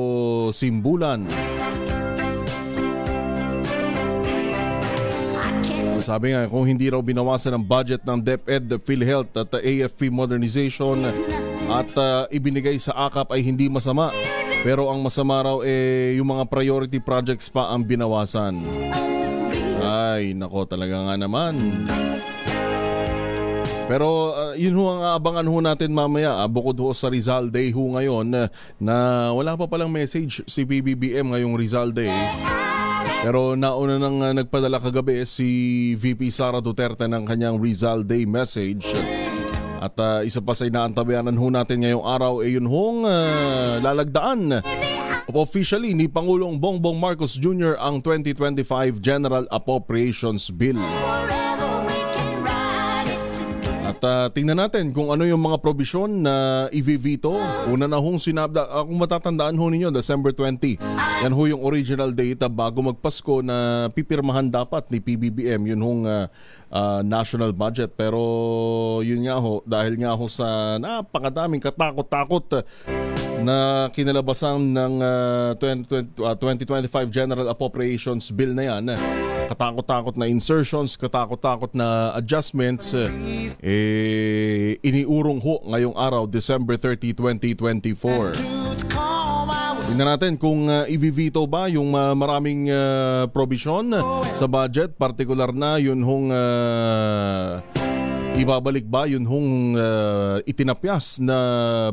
Simbulan. Sabi nga, kung hindi raw binawasan ang budget ng DepEd, PhilHealth at AFP modernization at ibinigay sa AKAP ay hindi masama. Pero ang masama raw yung mga priority projects pa ang binawasan. Ay, nako, talaga nga naman. Pero yun ho ang abangan ho natin mamaya. Bukod ho sa Rizal Day ho ngayon na wala pa palang message si PBBM ngayong Rizal Day. Pero nauna nang nagpadala kagabi si VP Sara Duterte ng kanyang Rizal Day message. At isa pa sa inaantabayanan ho natin ngayong araw ay yun hong lalagdaan officially ni Pangulong Bongbong Marcos Jr. ang 2025 General Appropriations Bill. At tingnan natin kung ano yung mga probisyon na i-veto. Una na hong sinabda, kung matatandaan ho ninyo, December 20. Yan ho yung original date bago magpasko na pipirmahan dapat ni PBBM. Yun hong national budget. Pero yun nga ho, dahil nga ho sa napakadaming katakot-takot na kinalabasan ng 2025 General Appropriations Bill na yan, katakot-takot na insertions, katakot-takot na adjustments, iniurong ho ngayong araw, December 30, 2024. Tingnan natin kung i-veto ba yung maraming provision sa budget, partikular na yun hong ibabalik ba yun hong itinapyas na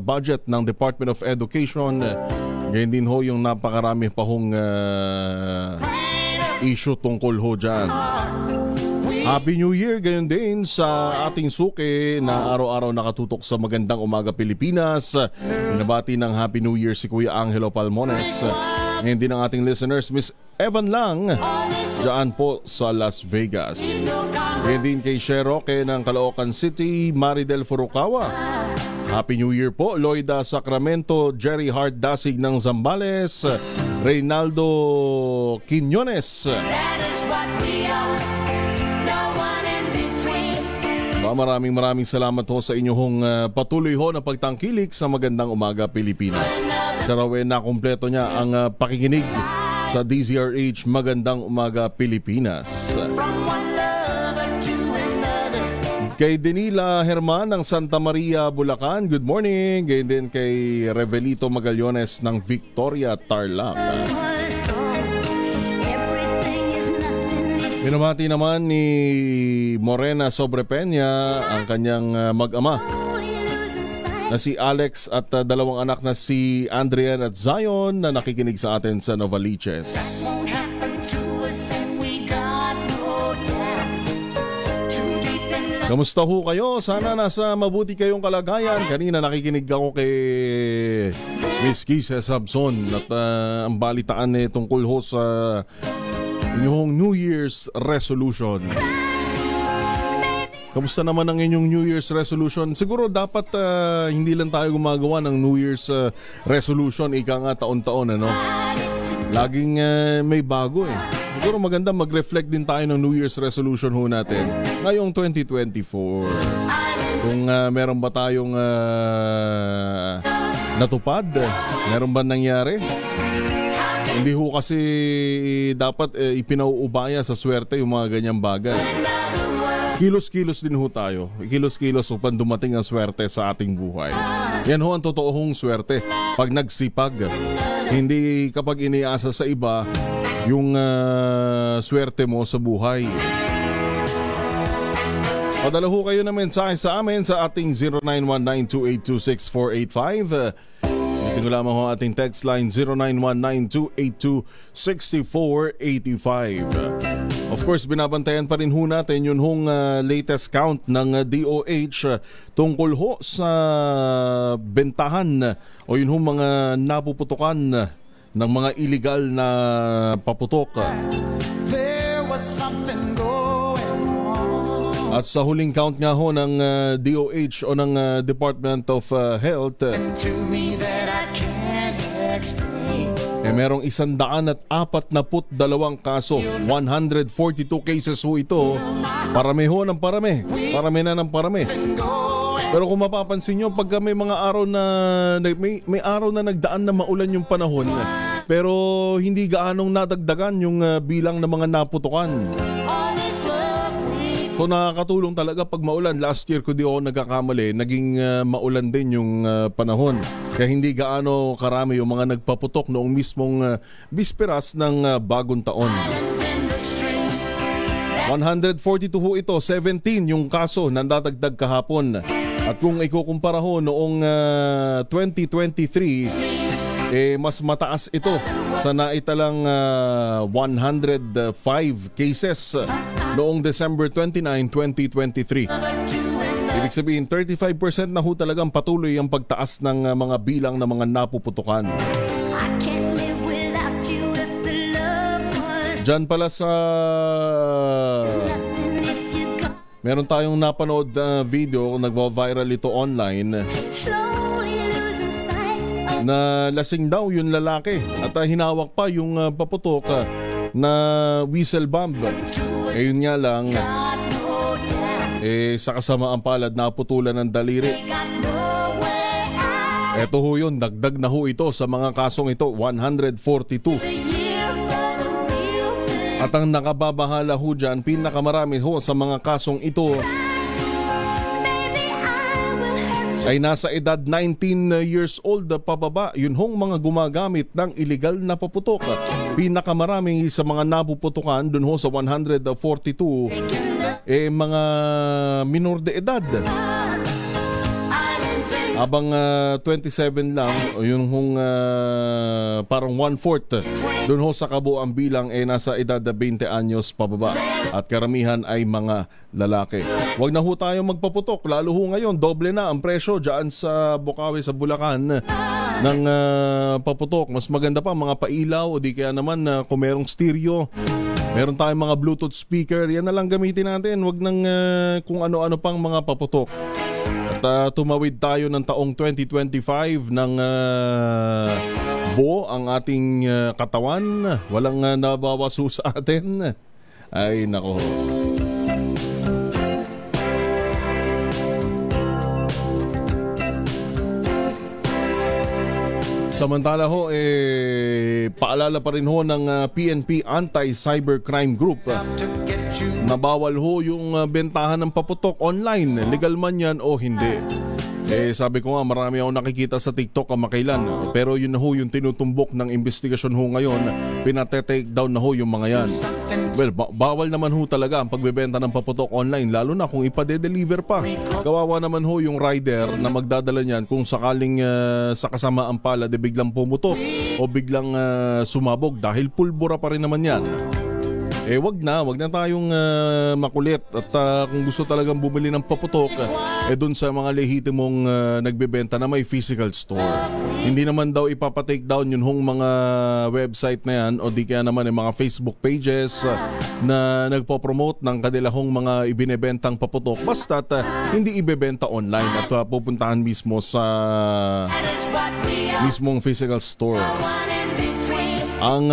budget ng Department of Education. Ngayon din ho yung napakarami pa hong issue tungkol ho dyan. Happy New Year gayon din sa ating suki na araw-araw nakatutok sa Magandang Umaga Pilipinas. Binabati ng Happy New Year si Kuya Angelo Palmones. Ngayon din ang ating listeners, Miss Evan Lang dyan po sa Las Vegas. Ngayon din kay Sheroke ng Caloocan City, Maridel Furukawa. Happy New Year po, Loida Sacramento, Jerry Hart Dasig ng Zambales, Reynaldo Quiñones. Maraming salamat ho sa inyong patuloy ho na pagtangkilik sa Magandang Umaga Pilipinas. Sarawe na kumpleto niya ang pakikinig sa DZRH Magandang Umaga Pilipinas. Kay Denila Herman ng Santa Maria, Bulacan, good morning. Gayon din kay Revelito Magallones ng Victoria, Tarlac. Binabati naman ni Morena Sobrepeña ang kanyang mag-ama na si Alex at dalawang anak na si Andrian at Zion na nakikinig sa atin sa Novaliches. Kamusta ho kayo? Sana nasa mabuti kayong kalagayan. Kanina nakikinig ako kay Miss Kisa Sabson at ang balitaan tungkol ho sa inyong New Year's resolution. Kamusta naman ang inyong New Year's resolution? Siguro dapat hindi lang tayo gumagawa ng New Year's resolution ika nga taon-taon, ano? Laging may bago eh. Siguro maganda mag-reflect din tayo ng New Year's resolution ho natin ngayong 2024. Kung meron ba tayong natupad? Meron ba nangyari? Hindi ho kasi dapat ipinauubaya sa swerte yung mga ganyang bagay. Kilos-kilos din ho tayo. Kilos-kilos upang dumating ang swerte sa ating buhay. Yan ho ang totoong swerte. Pag nagsipag, hindi kapag iniasa sa iba yung swerte mo sa buhay. Padala ho kayo na mensahe sa amin sa ating 0919-282-6485. Ito lamang ho ating text line 0919-282-6485. Of course, binabantayan pa rin ho natin yun hong latest count ng DOH tungkol ho sa bentahan o yun hong mga napuputukan ng mga illegal na paputok. At sa huling count nga ho ng DOH o ng Department of Health, merong 142 kaso, 142 cases ho ito. Parami ho ng parami. Parami na ng parami. Pero kung mapapansin nyo, pagka may mga araw na may araw na nagdaan na maulan yung panahon, pero hindi gaanong nadagdagan yung bilang ng mga naputukan. So nakakatulong talaga pag maulan. Last year ko di ako nagkakamali, naging maulan din yung panahon. Kaya hindi gaano karami yung mga nagpaputok noong mismong bisperas ng bagong taon. 142 ho ito, 17 yung kaso na nadagdag kahapon. At kung ikukumpara ho noong 2023, mas mataas ito sa naitalang 105 cases noong December 29, 2023. Ibig sabihin, 35% na ho talagang patuloy ang pagtaas ng mga bilang ng mga napuputukan. Diyan pala sa Meron tayong napanood na video, nagva-viral ito online, na lasing daw yung lalaki at hinawak pa yung paputok na whistle bomb. Yun nga lang, sa kasamaang palad naputulan ng daliri. Eto ho yun, dagdag na ho ito sa mga kasong ito, 142. At ang nakababahala ho dyan, pinakamarami ho sa mga kasong ito ay nasa edad 19 years old pababa. Yun hong mga gumagamit ng illegal na paputok. Pinakamarami sa mga napuputukan dun ho sa 142 mga minor de edad. Habang 27 lang, yun hong parang 1/4 dun ho sa kabuang bilang nasa edad 20 anyos pababa. At karamihan ay mga lalaki. Huwag na ho tayo magpaputok, lalo ho ngayon doble na ang presyo dyan sa Bukawi, sa Bulacan ng paputok. Mas maganda pa mga pailaw o di kaya naman kung merong stereo. Meron tayong mga Bluetooth speaker, yan na lang gamitin natin. Huwag nang kung ano-ano pang mga paputok. At tumawid tayo ng taong 2025 ng buo ang ating katawan. Walang nabawaso sa atin. Ay nako. Samantala ho, paalala pa rin ho ng PNP Anti-Cybercrime Group na bawal ho yung bentahan ng paputok online, legal man yan o hindi. Sabi ko nga, marami ako nakikita sa TikTok kamakailan, pero yun na ho yung tinutumbok ng investigasyon ho ngayon, pinate-take down na ho yung mga yan. Well, bawal naman ho talaga ang pagbebenta ng paputok online, lalo na kung ipade-deliver pa. Kawawa naman ho yung rider na magdadala niyan kung sakaling sa kasamaang palad biglang pumutok o biglang sumabog dahil pulbura pa rin naman yan. Wag na tayong makulit at kung gusto talagang bumili ng paputok, dun sa mga lehitimong nagbebenta na may physical store. Hindi naman daw ipapatake down yun hong mga website na yan o di kaya naman mga Facebook pages na nagpo-promote ng kanilahong mga ibinebentang paputok, basta hindi ibebenta online at pupuntahan mismo sa mismong physical store. Ang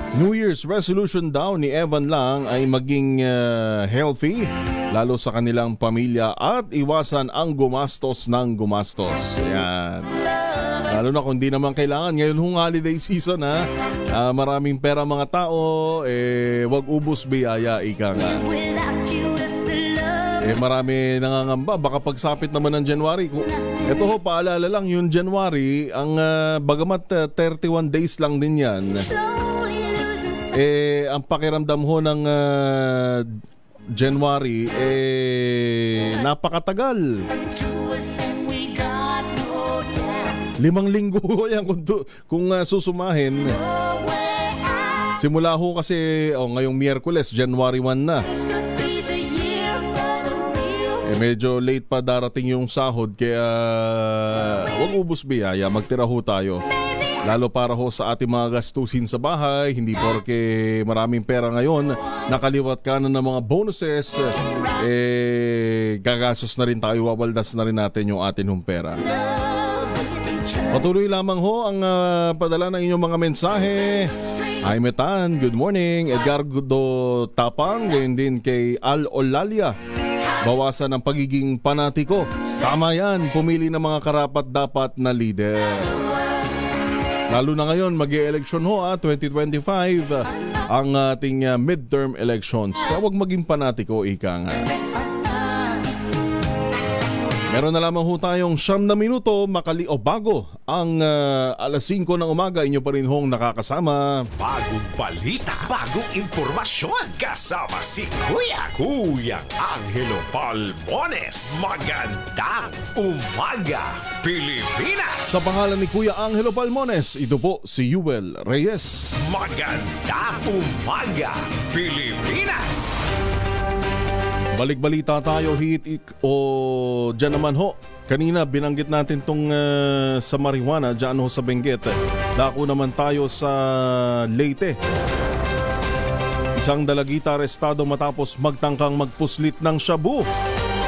New Year's resolution daw ni Evan Lang ay maging healthy, lalo sa kanilang pamilya, at iwasan ang gumastos ng gumastos. Yan. Lalo na kung di naman kailangan. Ngayon hong holiday season maraming pera mga tao, wag ubos biyaya, ika nga. Marami nangangamba, baka pagsapit naman ng January. Ito ho, paalala lang, yung January, ang bagamat 31 days lang din yan, ang pakiramdam ho ng January napakatagal. 5 linggo yan kung susumahin. Simula ho kasi ngayong Miyerkules, January 1 na. Medyo late pa darating yung sahod, kaya wag ubos biyaya, magtira ho tayo. Lalo para ho sa ating mga gastusin sa bahay, hindi porke maraming pera ngayon, nakaliwat ka na ng mga bonuses, gagastos na rin tayo, wawaldas na rin natin yung ating hong pera. Patuloy lamang ho ang padala ng inyong mga mensahe. Jaime Tan, good morning. Edgardo Tapang, gayon din kay Al Olalia. Bawasan ang pagiging panatiko. Tama yan, pumili ng mga karapat-dapat na leader. Lalo na ngayon, mag-e-eleksyon ho 2025 ang ating midterm elections. Kaya huwag maging panatiko, ika nga. Meron na lamang ho tayong 9 na minuto bago ang alas 5 ng umaga. Inyo pa rin hong nakakasama. Bagong balita, bagong impormasyon. Kasama si Kuya Angelo Palmones. Magandang umaga, Pilipinas! Sa pangalan ni Kuya Angelo Palmones, ito po si Yuel Reyes. Magandang umaga, Pilipinas! Balik-balita tayo, o dyan naman ho. Kanina binanggit natin tong sa marijuana dyan ho sa Benguet. Dako naman tayo sa Leyte. Isa Isang dalagita arestado matapos magtangkang magpuslit ng shabu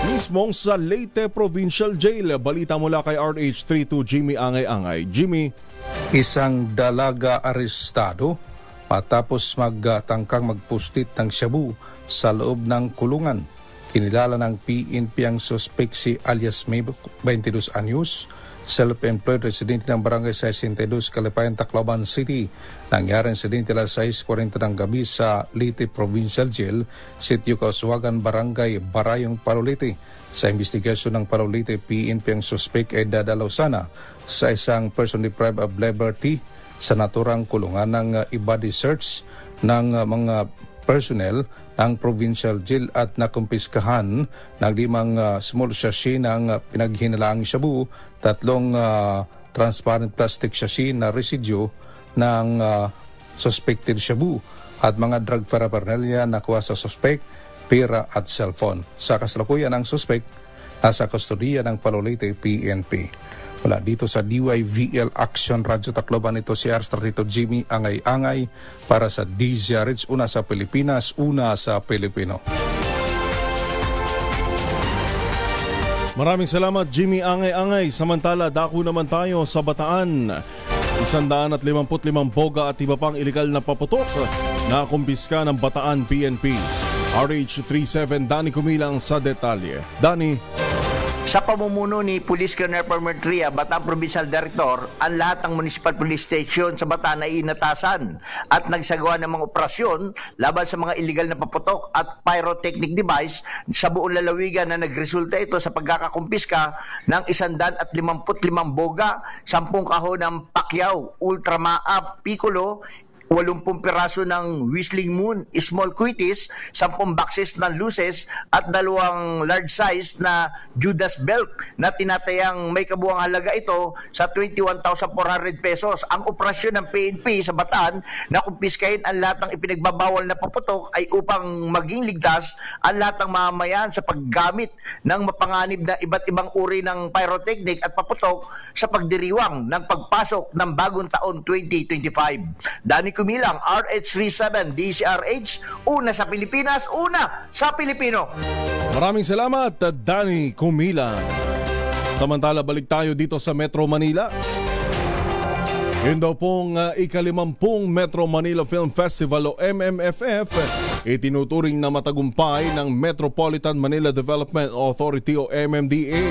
mismong sa Leyte Provincial Jail. Balita mula kay RH32 Jimmy Angay-Angay. Jimmy. Isang dalaga arestado matapos magtangkang magpuslit ng shabu sa loob ng kulungan. Kinilala ng PNP ang suspect si alias May, 22 anyos, self-employed residente ng Barangay 62, Calipayan, Tacloban City. Nangyari ang insidente alas 6:40 ng gabi sa Leyte Provincial Jail, Sitio Kauswagan, Barangay Barayong, Palolite. Sa investigasyon ng Palolite, PNP ang suspect ay dadalaw sana sa isang person deprived of liberty sa naturang kulungan ng i-body search ng mga personnel ng provincial jail at nakumpiskahan ng 5 small sachet ng pinaghinalaang shabu, 3 transparent plastic sachet na residue ng suspected shabu at mga drug paraphernalia nakuha sa suspect, pera at cellphone. Sa kasalukuyan ng suspect, nasa kustodiya ng Palolite PNP. Wala dito sa DYVL Action Radio Tacloban, ito si RH32 Jimmy Angay-Angay para sa DZRH, una sa Pilipinas, una sa Pilipino. Maraming salamat Jimmy Angay-Angay. Samantala, dako naman tayo sa Bataan. 155 boga at iba pang ilegal na paputok na kumpiska ng Bataan PNP. RH37 Danny Kumilang sa detalye. Danny. Sa pamumuno ni Police Colonel Permertria, Bataan Provincial Director, ang lahat ng Municipal Police Station sa Bataan ay inatasan at nagsagawa ng mga operasyon laban sa mga illegal na paputok at pyrotechnic device sa buong lalawigan na nagresulta ito sa pagkakakumpiska ng 155 boga, 10 kahon ng Pacquiao, Ultramaa, Piccolo, 80 piraso ng Whistling Moon, Small Quitis, 10 boxes ng luces at 2 large size na Judas Belt na tinatayang may kabuang halaga ito sa 21,400 pesos. Ang operasyon ng PNP sa Bataan na kumpiskahin ang lahat ng ipinagbabawal na paputok ay upang maging ligtas ang lahat ng mamamayan sa paggamit ng mapanganib na iba't ibang uri ng pyrotechnic at paputok sa pagdiriwang ng pagpasok ng bagong taon 2025. Danny Kumilang, RH37 DZRH, una sa Pilipinas, una sa Pilipino. Maraming salamat, Danny Kumilang. Samantala, balik tayo dito sa Metro Manila. Yun daw pong ika-50 Metro Manila Film Festival o MMFF itinuturing na matagumpay ng Metropolitan Manila Development Authority o MMDA.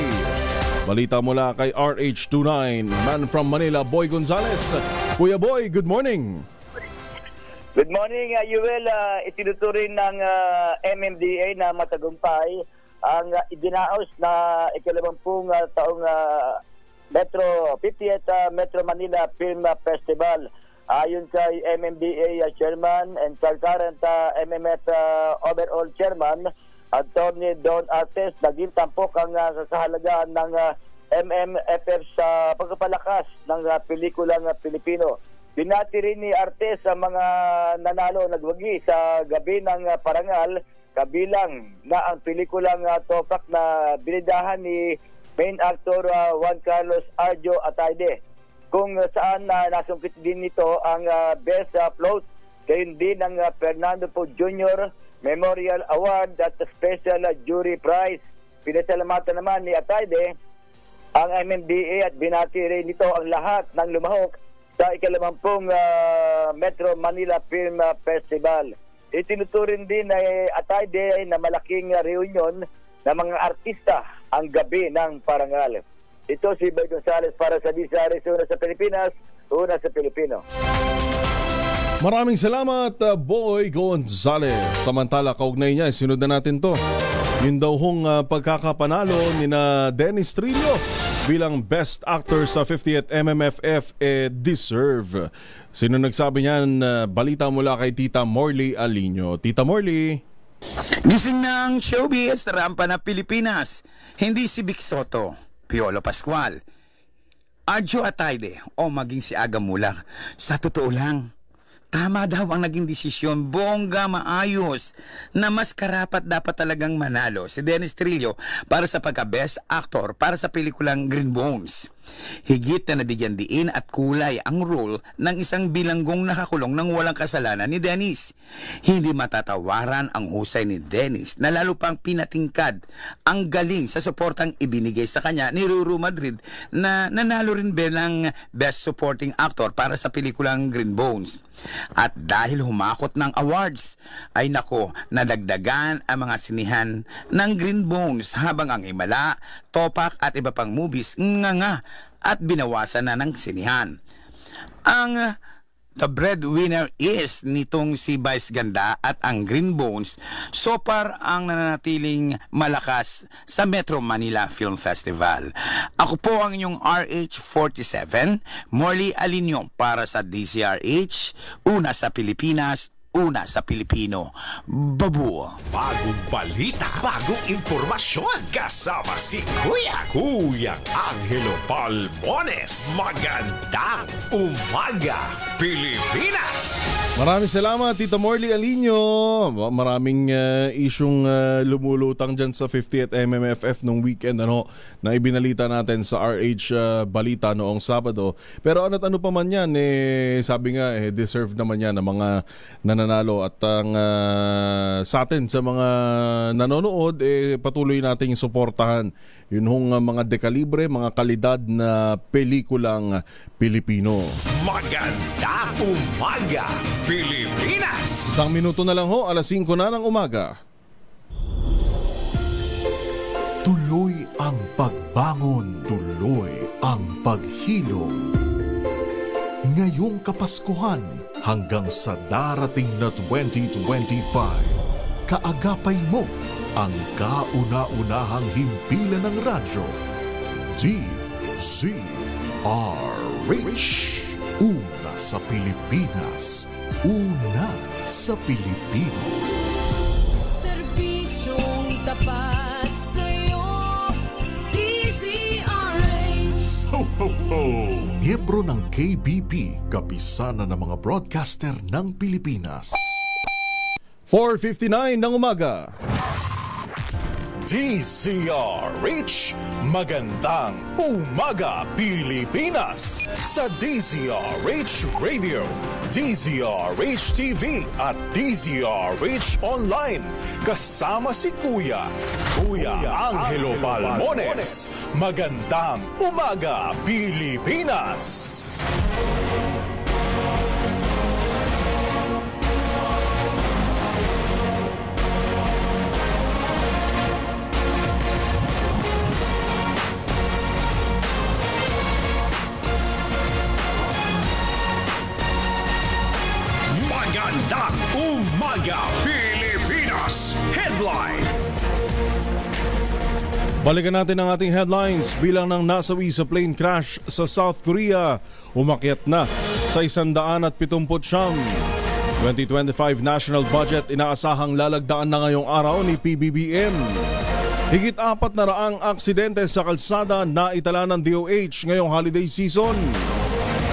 Balita mula kay RH29, man from Manila, Boy Gonzales. Kuya Boy, good morning. Good morning, Yuel. Itinuturing ng MMDA na matagumpay ang idinaos na ika-50 taong Metro 50th Metro Manila Film Festival. Ayon kay MMDA Chairman and current MMF Overall Chairman, Attorney Don Artes, naging tampok ang kasahalagahan ng MMFF sa pagpapalakas ng pelikulang Pilipino. Binati rin ni Artes ang mga nanalo nagwagi sa gabi ng parangal, kabilang na ang pelikulang Topak na binidahan ni main actor Juan Carlos Arjo Atayde, kung saan nasungkit din nito ang Best Float, gayon din ang Fernando Po Jr. Memorial Award at Special Jury Prize. Pinasalamatan naman ni Atayde ang MMDA at binati rin nito ang lahat ng lumahok sa ika-50 Metro Manila Film Festival. Itinuturing din ay Atayde na malaking reunion ng mga artista ang gabi ng parangal. Ito si Boy Gonzales para sa DZRH, una sa Pilipinas, una sa Pilipino. Maraming salamat, Boy Gonzales. Samantala, kaugnay niya, sinunod na natin to. Yun daw hong pagkakapanalo ni na Dennis Trillo bilang Best Actor sa 50th MMFF deserve. Sino nagsabi niyan? Balita mula kay Tita Morley Alinio. Tita Morley. Gising ng showbiz, rampa na Pilipinas. Hindi si Vic Soto, Piolo Pascual, Arjo Atayde o maging si Aga Mulak. Sa totoo lang, tama daw ang naging desisyon, bongga maayos, na mas karapat dapat talagang manalo si Dennis Trillo para sa pagka-Best Actor para sa pelikulang Green Bones. Higit na nabigyan diin at kulay ang role ng isang bilanggong nakakulong ng walang kasalanan ni Dennis. Hindi matatawaran ang husay ni Dennis na lalo pang pinatingkad ang galing sa suportang ibinigay sa kanya ni Ruru Madrid na nanalo rin bilang Best Supporting Actor para sa pelikulang Green Bones. At dahil humakot ng awards, ay nako, nadagdagan ang mga sinihan ng Green Bones habang ang Himala, Topak at iba pang movies nga at binawasan na ng sinihan. Ang the breadwinner is nitong si Vice Ganda at ang Green Bones so far ang nananatiling malakas sa Metro Manila Film Festival. Ako po ang inyong RH47, Morley Alinyo para sa DZRH, una sa Pilipinas, una sa Pilipino. Babu. Bagong balita, bagong impormasyon. Kasama si Kuya Angelo Palmones. Magandang umaga, Pilipinas! Maraming salamat, Tito Morley Alinyo. Maraming isyong lumulutang dyan sa 50th MMFF nung weekend na ibinalita natin sa RH Balita noong Sabado. Pero ano pa man yan, sabi nga, deserve naman yan ng mga nananalo. At ang sa atin, sa mga nanonood, patuloy nating suportahan yun hong mga dekalibre, mga kalidad na pelikulang Pilipino. Magandang umaga, Pilipinas! 1 minuto na lang ho, alas 5 na ng umaga. Tuloy ang pagbangon, tuloy ang paghilom. Ngayong Kapaskuhan hanggang sa darating na 2025, kaagapay mo ang kauna-unahang himpilan ng radyo. DZRH. Una sa Pilipinas, una sa Pilipino. Serbisyong tapat sa'yo, DZRH. Ho, ho, ho! Miyembro ng KBP, kapisanan ng mga broadcaster ng Pilipinas. 4:59 ng umaga. DZRH, magandang umaga Pilipinas sa DZRH Radio, DZRH TV at DZRH Online. Kasama si Kuya Angelo Palmones. Magandang umaga Pilipinas. Magandang umaga, Pilipinas! Headline! Balikan natin ang ating headlines. Bilang ng nasawi sa plane crash sa South Korea, umakyat na sa 179. 2025 national budget inaasahang lalagdaan na ngayong araw ni PBBM. Higit 400 aksidente sa kalsada na itala ng DOH ngayong holiday season.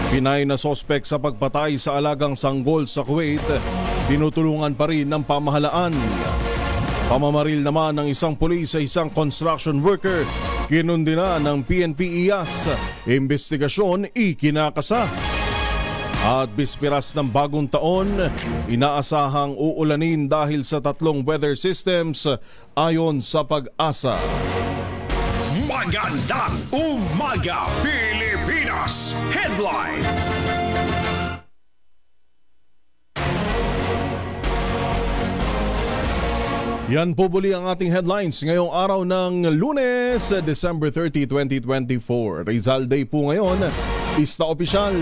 Pinay na sospek sa pagpatay sa alagang sanggol sa Kuwait, tinutulungan pa rin ng pamahalaan. Pamamaril naman ng isang pulis sa isang construction worker, kinundina ng PNP-IAS. Investigasyon ikinakasa. At bisperas ng bagong taon, inaasahang uulanin dahil sa 3 weather systems ayon sa Pag-asa. Magandang umaga, Pilipinas! Headline! Yan po muli ang ating headlines ngayong araw ng Lunes, December 30, 2024. Rizal Day po ngayon, pista opisyal.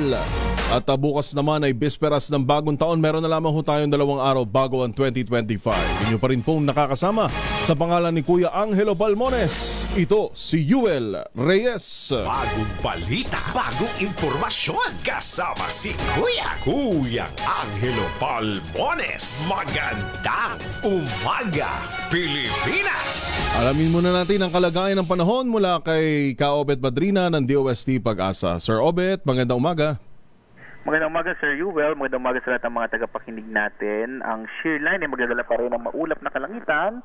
At bukas naman ay bisperas ng bagong taon. Meron na lamang ho tayong 2 araw bago ang 2025. Inyo pa rin pong nakakasama sa pangalan ni Kuya Angelo Palmones. Ito si Yuel Reyes. Bagong balita, bagong impormasyon. Kasama si Kuya Angelo Palmones. Magandang umaga, Pilipinas! Alamin muna natin ang kalagayan ng panahon mula kay Ka-Obet Madrina ng DOST Pag-asa. Sir Obet, magandang umaga. Magandang umaga, Sir Yuel. Magandang umaga sa lahat ng mga tagapakinig natin. Ang shear line ay magdadala pa rin ng maulap na kalangitan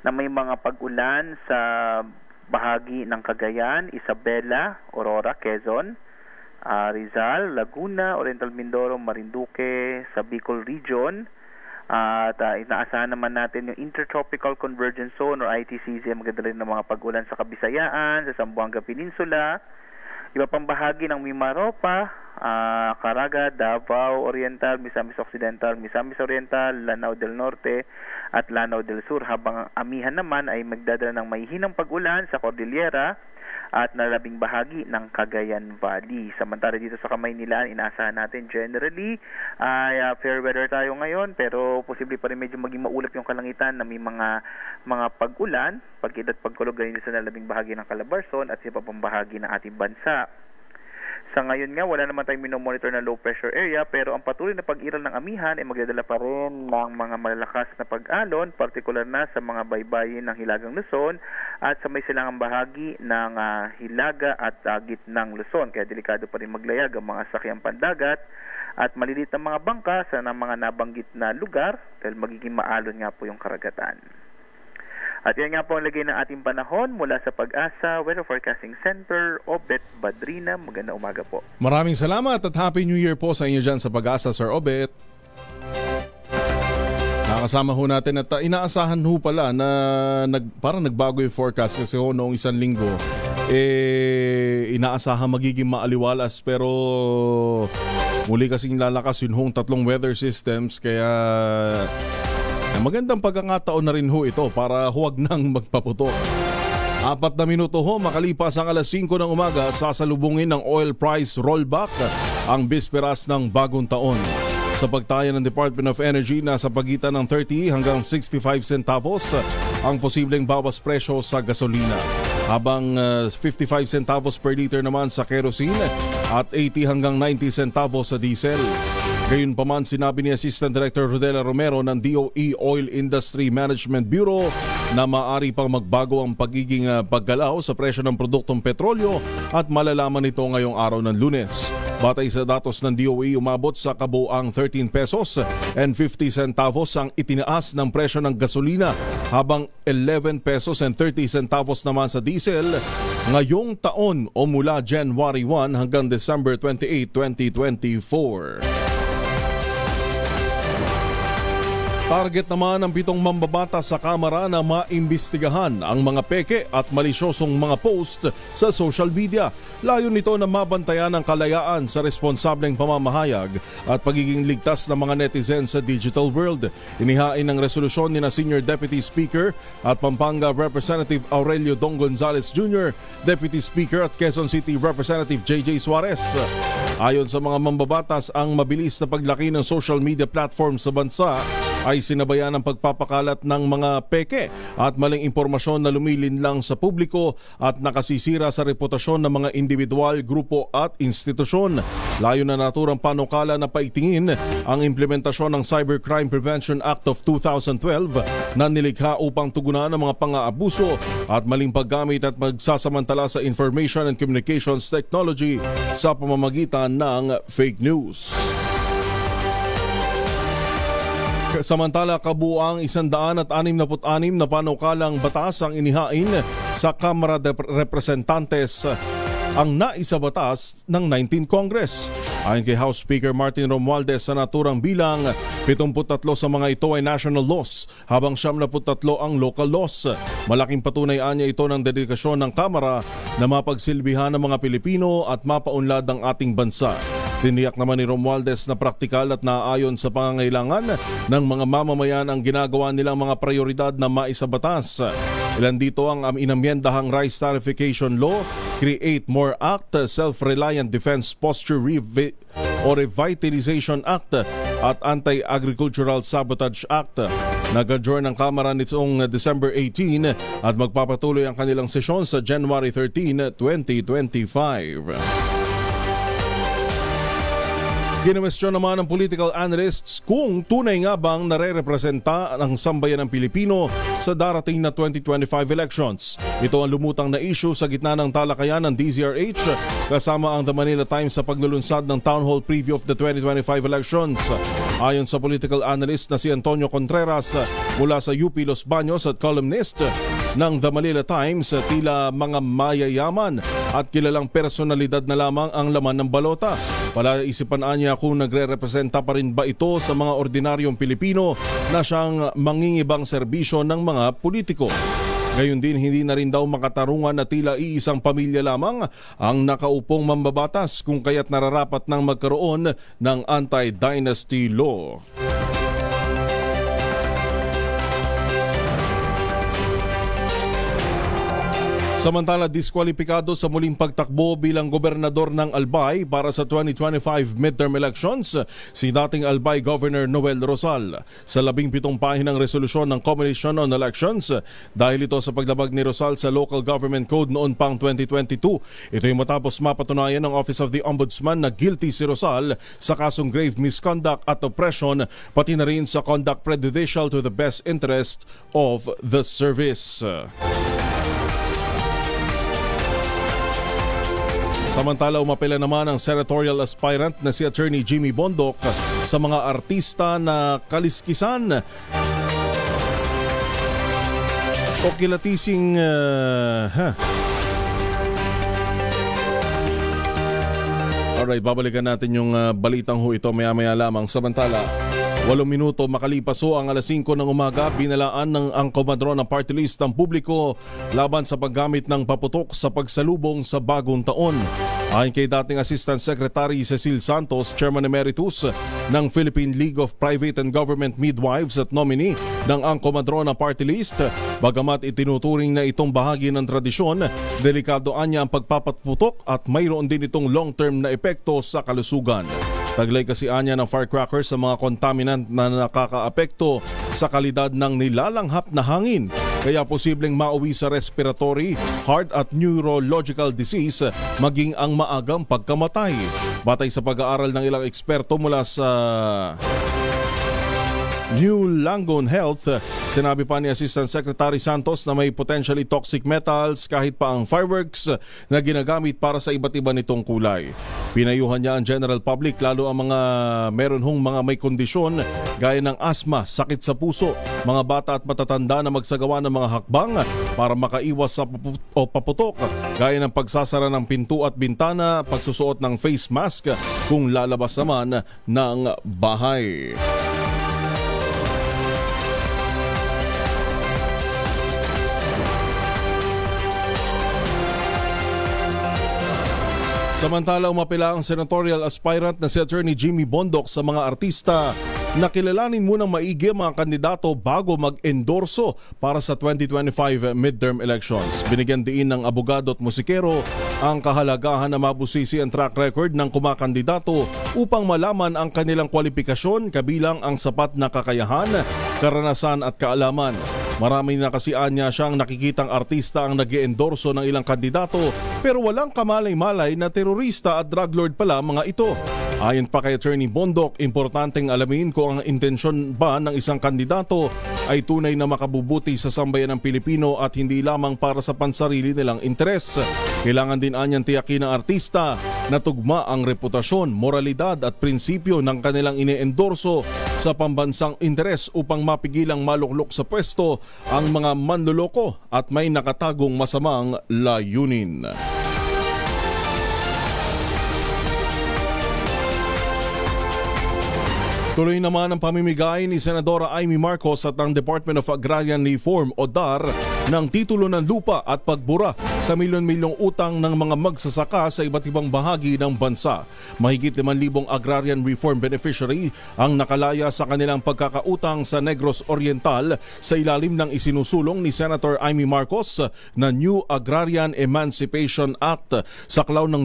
na may mga pag-ulan sa bahagi ng Cagayan, Isabela, Aurora, Quezon, Rizal, Laguna, Oriental Mindoro, Marinduque, sa Bicol Region. At inaasahan naman natin yung Intertropical Convergence Zone or ITCZ, maganda rin ng mga pag-ulan sa Kabisayaan, sa Zamboanga Peninsula, iba pang bahagi ng Mimaropa, Caraga, Davao Oriental, Misamis Occidental, Misamis Oriental, Lanao del Norte at Lanao del Sur, habang ang amihan naman ay magdadala ng mahihinang pag-ulan sa Cordillera at nalabing bahagi ng Cagayan Valley. Samantala dito sa Kamaynilan, inaasahan natin generally fair weather tayo ngayon, pero posible pa rin medyo maging maulap yung kalangitan na may mga pag-ulan, pag-init at pagkulog ganyan sa nalabing bahagi ng Calabarzon at sa iba pang bahagi ng ating bansa. Sa ngayon nga, wala naman tayong minomonitor na low pressure area, pero ang patuloy na pag-iral ng amihan ay magdadala pa rin ng mga malalakas na pag-alon, partikular na sa mga baybayin ng Hilagang Luzon at sa may silangang bahagi ng Hilaga at gitnang Luzon. Kaya delikado pa rin maglayag ang mga sakyang pandagat at maliliit na mga bangka sa mga nabanggit na lugar dahil magiging maalon nga po yung karagatan. At yan nga po ang lagay ng ating panahon mula sa Pag-asa Weather Forecasting Center, Obet Badrina. Magandang umaga po. Maraming salamat at Happy New Year po sa inyo dyan sa Pag-asa, Sir Obet. Nakasama ho natin at inaasahan ho pala na parang nagbago yung forecast kasi ho noong isang linggo inaasahan magiging maaliwalas, pero muli kasing lalakas yun hong tatlong weather systems, kaya magandang pagkakataon na rin ho ito para huwag nang magpaputok. 4 na minuto ho makalipas ang alas 5 ng umaga, sasalubungin ng oil price rollback ang bisperas ng bagong taon. Sa pagtaya ng Department of Energy, nasa pagitan ng 30 hanggang 65 centavos ang posibleng bawas presyo sa gasolina, habang 55 centavos per liter naman sa kerosene at 80 hanggang 90 centavos sa diesel. Gayunpaman, sinabi ni Assistant Director Rodela Romero ng DOE Oil Industry Management Bureau na maaari pang magbago ang pagiging paggalaw sa presyo ng produktong petrolyo at malalaman ito ngayong araw ng Lunes. Batay sa datos ng DOE, umabot sa kabuang 13 pesos and 50 centavos ang itinaas ng presyo ng gasolina, habang 11 pesos and 30 centavos naman sa diesel ngayong taon o mula January 1 hanggang December 28, 2024. Target naman ng 7 mambabata sa Kamara na maimbestigahan ang mga peke at malisyosong mga post sa social media. Layon nito na mabantayan ang kalayaan sa responsableng pamamahayag at pagiging ligtas ng mga netizen sa digital world. Inihain ng resolusyon ni na Senior Deputy Speaker at Pampanga Representative Aurelio Dong Gonzales Jr., Deputy Speaker at Quezon City Representative JJ Suarez. Ayon sa mga mambabatas, ang mabilis na paglaki ng social media platform sa bansa ay sinabayan ng pagpapakalat ng mga peke at maling impormasyon na lumilinlang sa publiko at nakasisira sa reputasyon ng mga individual, grupo at institusyon. Layo na naturang panukala na paitingin ang implementasyon ng Cybercrime Prevention Act of 2012 na nilikha upang tugunan ang mga pang-aabuso at maling paggamit at magsasamantala sa information and communications technology sa pamamagitan ng fake news. Samantala, kabuang 166 na panukalang batas ang inihain sa Kamara de Representantes ang naisabatas ng 19th Congress. Ayon kay House Speaker Martin Romualdez, sa naturang bilang 73 sa mga ito ay national laws, habang 73 ang local laws. Malaking patunay niya ito ng dedikasyon ng Kamara na mapagsilbihan ng mga Pilipino at mapaunlad ang ating bansa. Tiniyak naman ni Romualdez na praktikal at naaayon sa pangangailangan ng mga mamamayan ang ginagawa nilang mga prioridad na maisabatas. Ilan dito ang inamyendahang Rice Tarification Law, Create More Act, Self-Reliant Defense Posture Revitalization Act at Anti-Agricultural Sabotage Act. Nag-adjourn ang Kamara nitong December 18 at magpapatuloy ang kanilang sesyon sa January 13, 2025. Ginwestiyon naman ng political analysts kung tunay nga bang nare-representa ang sambayan ng Pilipino sa darating na 2025 elections. Ito ang lumutang na issue sa gitna ng talakayan ng DZRH kasama ang The Manila Times sa paglulunsad ng town hall preview of the 2025 elections. Ayon sa political analyst na si Antonio Contreras mula sa UP Los Baños at columnist ng The Manila Times, tila mga mayayaman at kilalang personalidad na lamang ang laman ng balota. Palaisipan niya kung nagre-representa pa rin ba ito sa mga ordinaryong Pilipino na siyang mangingibang serbisyo ng mga politiko. Gayon din, hindi na rin daw makatarungan na tila iisang pamilya lamang ang nakaupong mambabatas kung kaya't nararapat nang magkaroon ng anti-dynasty law. Samantala, diskwalipikado sa muling pagtakbo bilang gobernador ng Albay para sa 2025 midterm elections si dating Albay Governor Noel Rosal. Sa 17 pahinang resolusyon ng Commission on Elections, dahil ito sa paglabag ni Rosal sa Local Government Code noon pang 2022. Ito'y matapos mapatunayan ng Office of the Ombudsman na guilty si Rosal sa kasong grave misconduct at oppression, pati na rin sa conduct prejudicial to the best interest of the service. Samantala, umapela naman ang senatorial aspirant na si Attorney Jimmy Bondoc sa mga artista na kaliskisan o kilatising Alright, babalikan natin yung balitang ito maya-maya lamang. Samantala, 8 minuto makalipas ang alas 5 ng umaga, binalaan ng ang komadron ng party list ng publiko laban sa paggamit ng paputok sa pagsalubong sa bagong taon. Ayon kay dating Assistant Secretary Cecil Santos, Chairman Emeritus ng Philippine League of Private and Government Midwives at nominee ng ang komadron ng party list, bagamat itinuturing na itong bahagi ng tradisyon, delikado anya ang pagpapaputok at mayroon din itong long-term na epekto sa kalusugan. Taglay kasi anya ng firecrackers sa mga contaminant na nakakaapekto sa kalidad ng nilalanghap na hangin, kaya posibleng mauwi sa respiratory, heart at neurological disease maging ang maagang pagkamatay. Batay sa pag-aaral ng ilang eksperto mula sa New Langon Health, sinabi pa ni Assistant Secretary Santos na may potentially toxic metals kahit pa ang fireworks na ginagamit para sa iba't iba nitong kulay. Pinayuhan niya ang general public, lalo ang mga meron hong mga may kondisyon gaya ng asma, sakit sa puso, mga bata at matatanda na magsagawa ng mga hakbang para makaiwas sa paputok gaya ng pagsasara ng pinto at bintana, pagsusuot ng face mask kung lalabas naman ng bahay. Samantala, umapela ang senatorial aspirant na si Attorney Jimmy Bondoc sa mga artista na kilalanin munang maigi ang mga kandidato bago mag-endorso para sa 2025 midterm elections. Binigyan diin ng abogado at musikero ang kahalagahan na mabusisi ang track record ng kumakandidato upang malaman ang kanilang kwalifikasyon, kabilang ang sapat na kakayahan, karanasan at kaalaman. Marami na kasi anya siyang nakikitang artista ang nag-iendorso ng ilang kandidato pero walang kamalay-malay na terorista at drug lord pala mga ito. Ayon pa kay Attorney Bondoc, importanteng alamin kung ang intensyon ba ng isang kandidato ay tunay na makabubuti sa sambayan ng Pilipino at hindi lamang para sa pansarili nilang interes. Kailangan din anyang tiyakin ng artista na tugma ang reputasyon, moralidad at prinsipyo ng kanilang ine-endorso sa pambansang interes upang mapigilang maluklok sa pwesto ang mga manloloko at may nakatagong masamang layunin. Tuloy naman ang pamimigay ni Senadora Amy Marcos at ang Department of Agrarian Reform o DAR ng titulo ng lupa at pagbura sa milyon-milyong utang ng mga magsasaka sa iba't ibang bahagi ng bansa. Mahigit 5,000 agrarian reform beneficiary ang nakalaya sa kanilang pagkakautang sa Negros Oriental sa ilalim ng isinusulong ni Senator Amy Marcos na New Agrarian Emancipation Act. Saklaw ng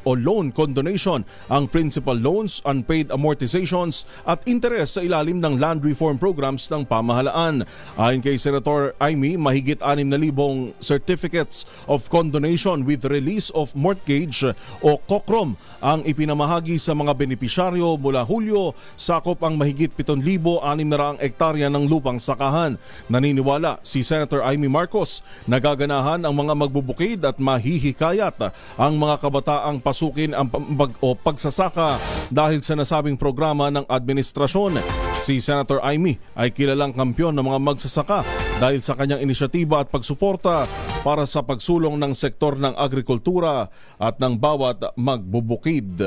loan condonation ang principal loans, unpaid amortizations at interes sa ilalim ng land reform programs ng pamahalaan. Ayon kay Senator Amy, mahigit 6,000 certificates of condonation with release of mortgage o COCROM ang ipinamahagi sa mga benepisyaryo mula Hulyo. Sakop ang mahigit 7,600 hektarya ng lupang sakahan. Naniniwala si Senator Amy Marcos na gaganahan ang mga magbubukid at mahihikayat ang mga kabataang pasukin ang pagsasaka dahil sa nasabing programa ng administrasyon. Si Senator Amy ay kilalang kampyon ng mga magsasaka dahil sa kanyang inisyatiba at pagsuporta para sa pagsulong ng sektor ng agrikultura at ng bawat magbubukid.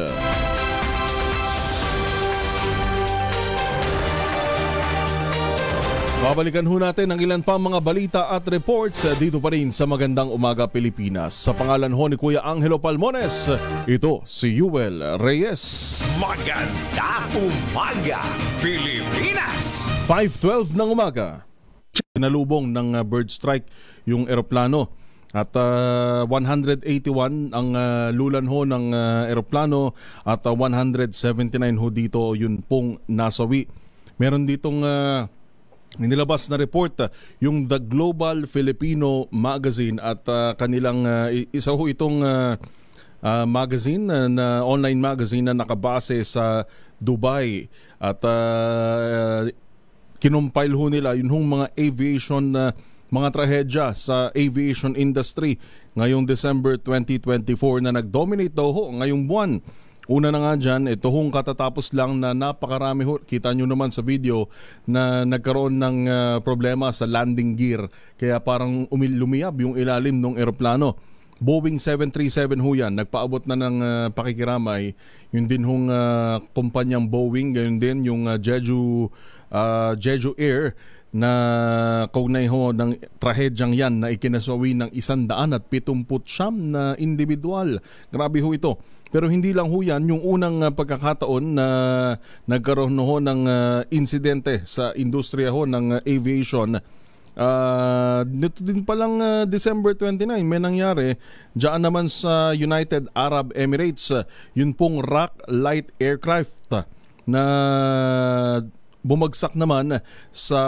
Babalikan ho natin ang ilan pang mga balita at reports dito pa rin sa Magandang Umaga Pilipinas. Sa pangalan ho ni Kuya Angelo Palmones, ito si Yuel Reyes. Magandang Umaga Pilipinas! 5:12 ng umaga. Nalubong ng bird strike yung eroplano. At 181 ang lulan ho ng eroplano at 179 ho dito yun pong nasawi. Meron ditong nilabas na report yung The Global Filipino Magazine at kanilang isa ho itong magazine na online magazine na nakabase sa Dubai at kinumpile ho nila yun hong mga aviation mga trahedya sa aviation industry ngayong December 2024 na nag-dominate daw ho ngayong buwan. Una na nga dyan, ito hong katatapos lang na napakarami ho. Kita nyo naman sa video na nagkaroon ng problema sa landing gear. Kaya parang lumiyab yung ilalim ng eroplano. Boeing 737 ho yan. Nagpaabot na ng pakikiramay. Yun din hong kumpanyang Boeing. Gayon din yung Jeju Air na kaugnay ho ng trahedyang yan na ikinasawi ng 179 na individual. Grabe ho ito. Pero hindi lang ho yan, yung unang pagkakataon na nagkaroon ho ng insidente sa industriya ho ng aviation. Dito din palang December 29 may nangyari diyan naman sa United Arab Emirates. Yun pong Rock Light Aircraft na bumagsak naman sa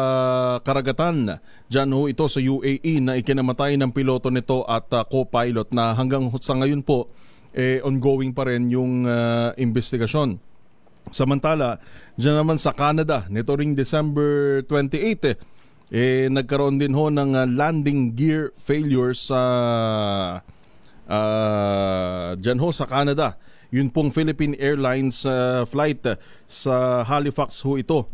karagatan. Diyan ho ito sa UAE na ikinamatay ng piloto nito at co-pilot na hanggang sa ngayon po ongoing pa rin yung investigasyon. Samantala, dyan naman sa Canada, nito ring December 28, nagkaroon din ho ng landing gear failure sa dyan ho sa Canada. Yun pong Philippine Airlines flight sa Halifax ho ito.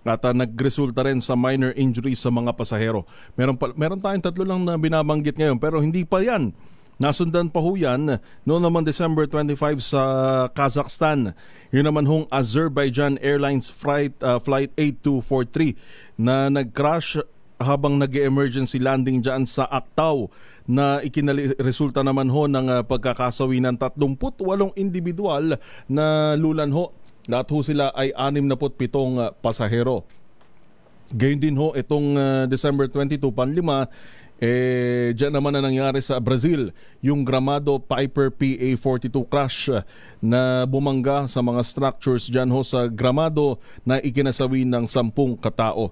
At nagresulta rin sa minor injuries sa mga pasahero. Meron tayong 3 lang na binabanggit ngayon pero hindi pa yan. Nasundan pa ho yan noong naman December 25 sa Kazakhstan. Yun naman hong Azerbaijan Airlines Flight 8243 na nag-crash habang nag-emergency landing dyan sa Aktau na resulta naman ho ng pagkakasawi ng 38 individual na lulan ho. Lahat ho sila ay 67 pasahero. Gayon din ho itong December 22 panlima. Diyan naman na nangyari sa Brazil yung Gramado Piper PA-42 crash na bumangga sa mga structures dyan ho sa Gramado na ikinasawi ng 10 katao.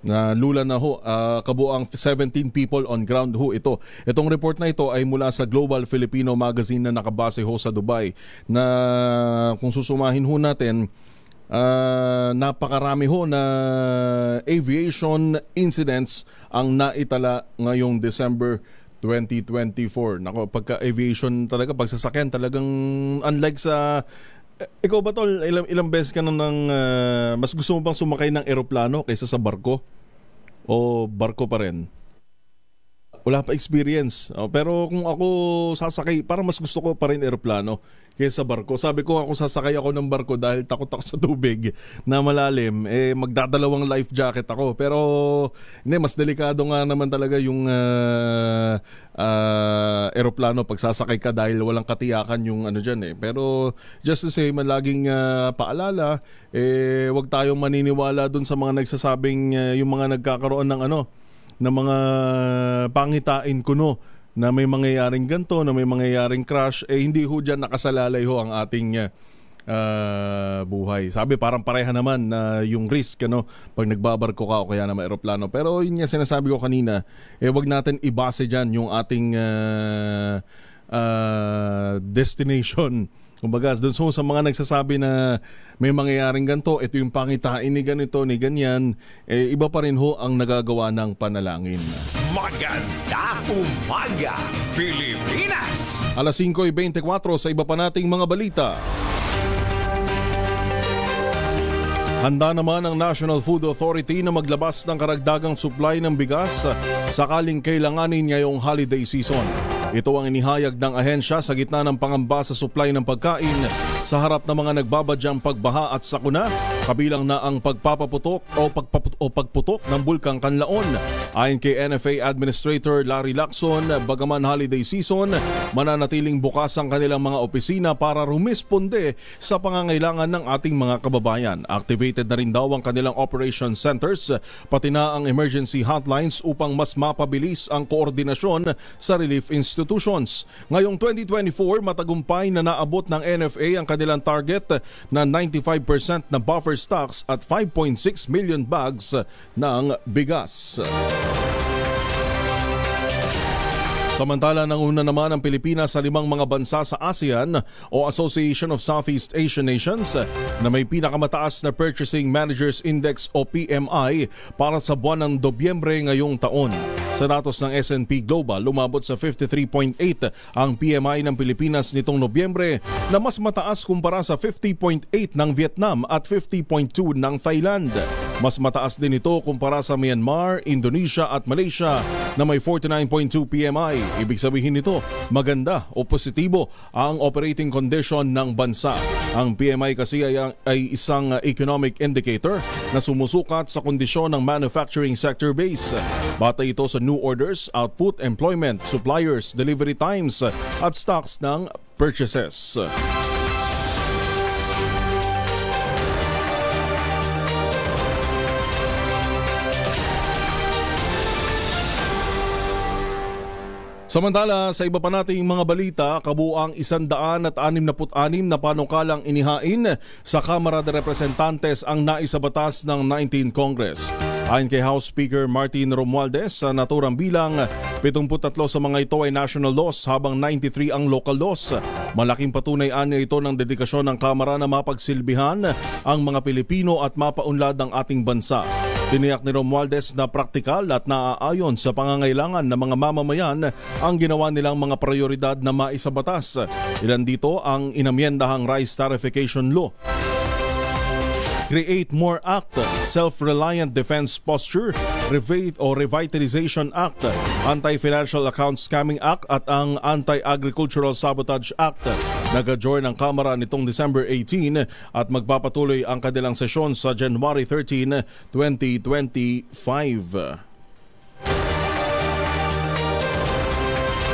Na lula na ho, kabuang 17 people on ground ho ito. Itong report na ito ay mula sa Global Filipino Magazine na nakabase ho sa Dubai na kung susumahin ho natin, napakarami ho na aviation incidents ang naitala ngayong December 2024. Nako, pagka aviation talaga, pagsasakyan talagang unlike sa ikaw ba tol, ilang beses ka nang mas gusto mo bang sumakay ng eroplano kaysa sa barko? O barko pa rin? Wala pa experience. Pero kung ako sasakay, parang mas gusto ko pa rin eroplano kaysa barko. Sabi ko ako sasakay ako ng barko dahil takot ako sa tubig na malalim. Magdadalawang life jacket ako. Pero hindi, mas delikado nga naman talaga yung eroplano pag sasakay ka dahil walang katiyakan yung ano dyan . Pero just to say, laging paalala, wag tayong maniniwala dun sa mga nagsasabing yung mga nagkakaroon ng ng mga pangitain kuno na may mangyayaring ganto, na may mangyayaring crash, hindi ho dyan nakasalalay ho ang ating buhay. Sabi parang pareha naman na yung risk pag nagbabarko ka o kaya na may eroplano. Pero yun nga sinasabi ko kanina, wag natin ibase dyan yung ating destination. Kumbaga, doon sa mga nagsasabi na may mangyayaring ganito, ito yung pangitain ni ganito, ni ganyan, iba pa rin ang nagagawa ng panalangin. Magandang umaga, Pilipinas! Alas 5:24 sa iba pa nating mga balita. Handa naman ang National Food Authority na maglabas ng karagdagang supply ng bigas sakaling kailanganin ngayong holiday season. Ito ang inihayag ng ahensya sa gitna ng pangamba sa supply ng pagkain sa harap ng mga nagbabadyang pagbaha at sakuna, kabilang na ang pagputok ng Bulkang Kanlaon. Ayon kay NFA Administrator Larry Lacson, bagaman holiday season, mananatiling bukas ang kanilang mga opisina para rumisponde sa pangangailangan ng ating mga kababayan. Activated na rin daw ang kanilang operation centers, pati na ang emergency hotlines upang mas mapabilis ang koordinasyon sa relief institutions. Ngayong 2024, matagumpay na naabot ng NFA ang kanilang target na 95% na buffer stocks at 5.6 million bags ng bigas. Samantala, nanguna naman ang Pilipinas sa 5 mga bansa sa ASEAN o Association of Southeast Asian Nations na may pinakamataas na Purchasing Managers Index o PMI para sa buwan ng Nobyembre ngayong taon. Sa datos ng S&P Global, lumabot sa 53.8 ang PMI ng Pilipinas nitong Nobyembre na mas mataas kumpara sa 50.8 ng Vietnam at 50.2 ng Thailand. Mas mataas din ito kumpara sa Myanmar, Indonesia at Malaysia na may 49.2 PMI. Ibig sabihin nito, maganda o positibo ang operating condition ng bansa. Ang PMI kasi ay isang economic indicator na sumusukat sa kondisyon ng manufacturing sector base. Batay ito sa new orders, output, employment, suppliers, delivery times at stocks ng purchases. Samantala, sa iba pa nating mga balita, kabuang 166 na panukalang inihain sa Kamara de Representantes ang naisabatas ng 19th Congress. Ayon kay House Speaker Martin Romualdez, sa naturang bilang, 73 sa mga ito ay national laws habang 93 ang local laws. Malaking patunay niya ito ng dedikasyon ng Kamara na mapagsilbihan ang mga Pilipino at mapaunlad ang ating bansa. Tiniyak ni Romualdez na praktikal at naaayon sa pangangailangan ng mga mamamayan ang ginawa nilang mga prioridad na maisabatas. Ilan dito ang inamyendahang Rice Tarification Law, Create More Act, Self-Reliant Defense Posture, Revitalization Act, Anti-Financial Account Scamming Act at ang Anti-Agricultural Sabotage Act. Nag-adjourn ang Kamara nitong December 18 at magpapatuloy ang kanilang sesyon sa January 13, 2025.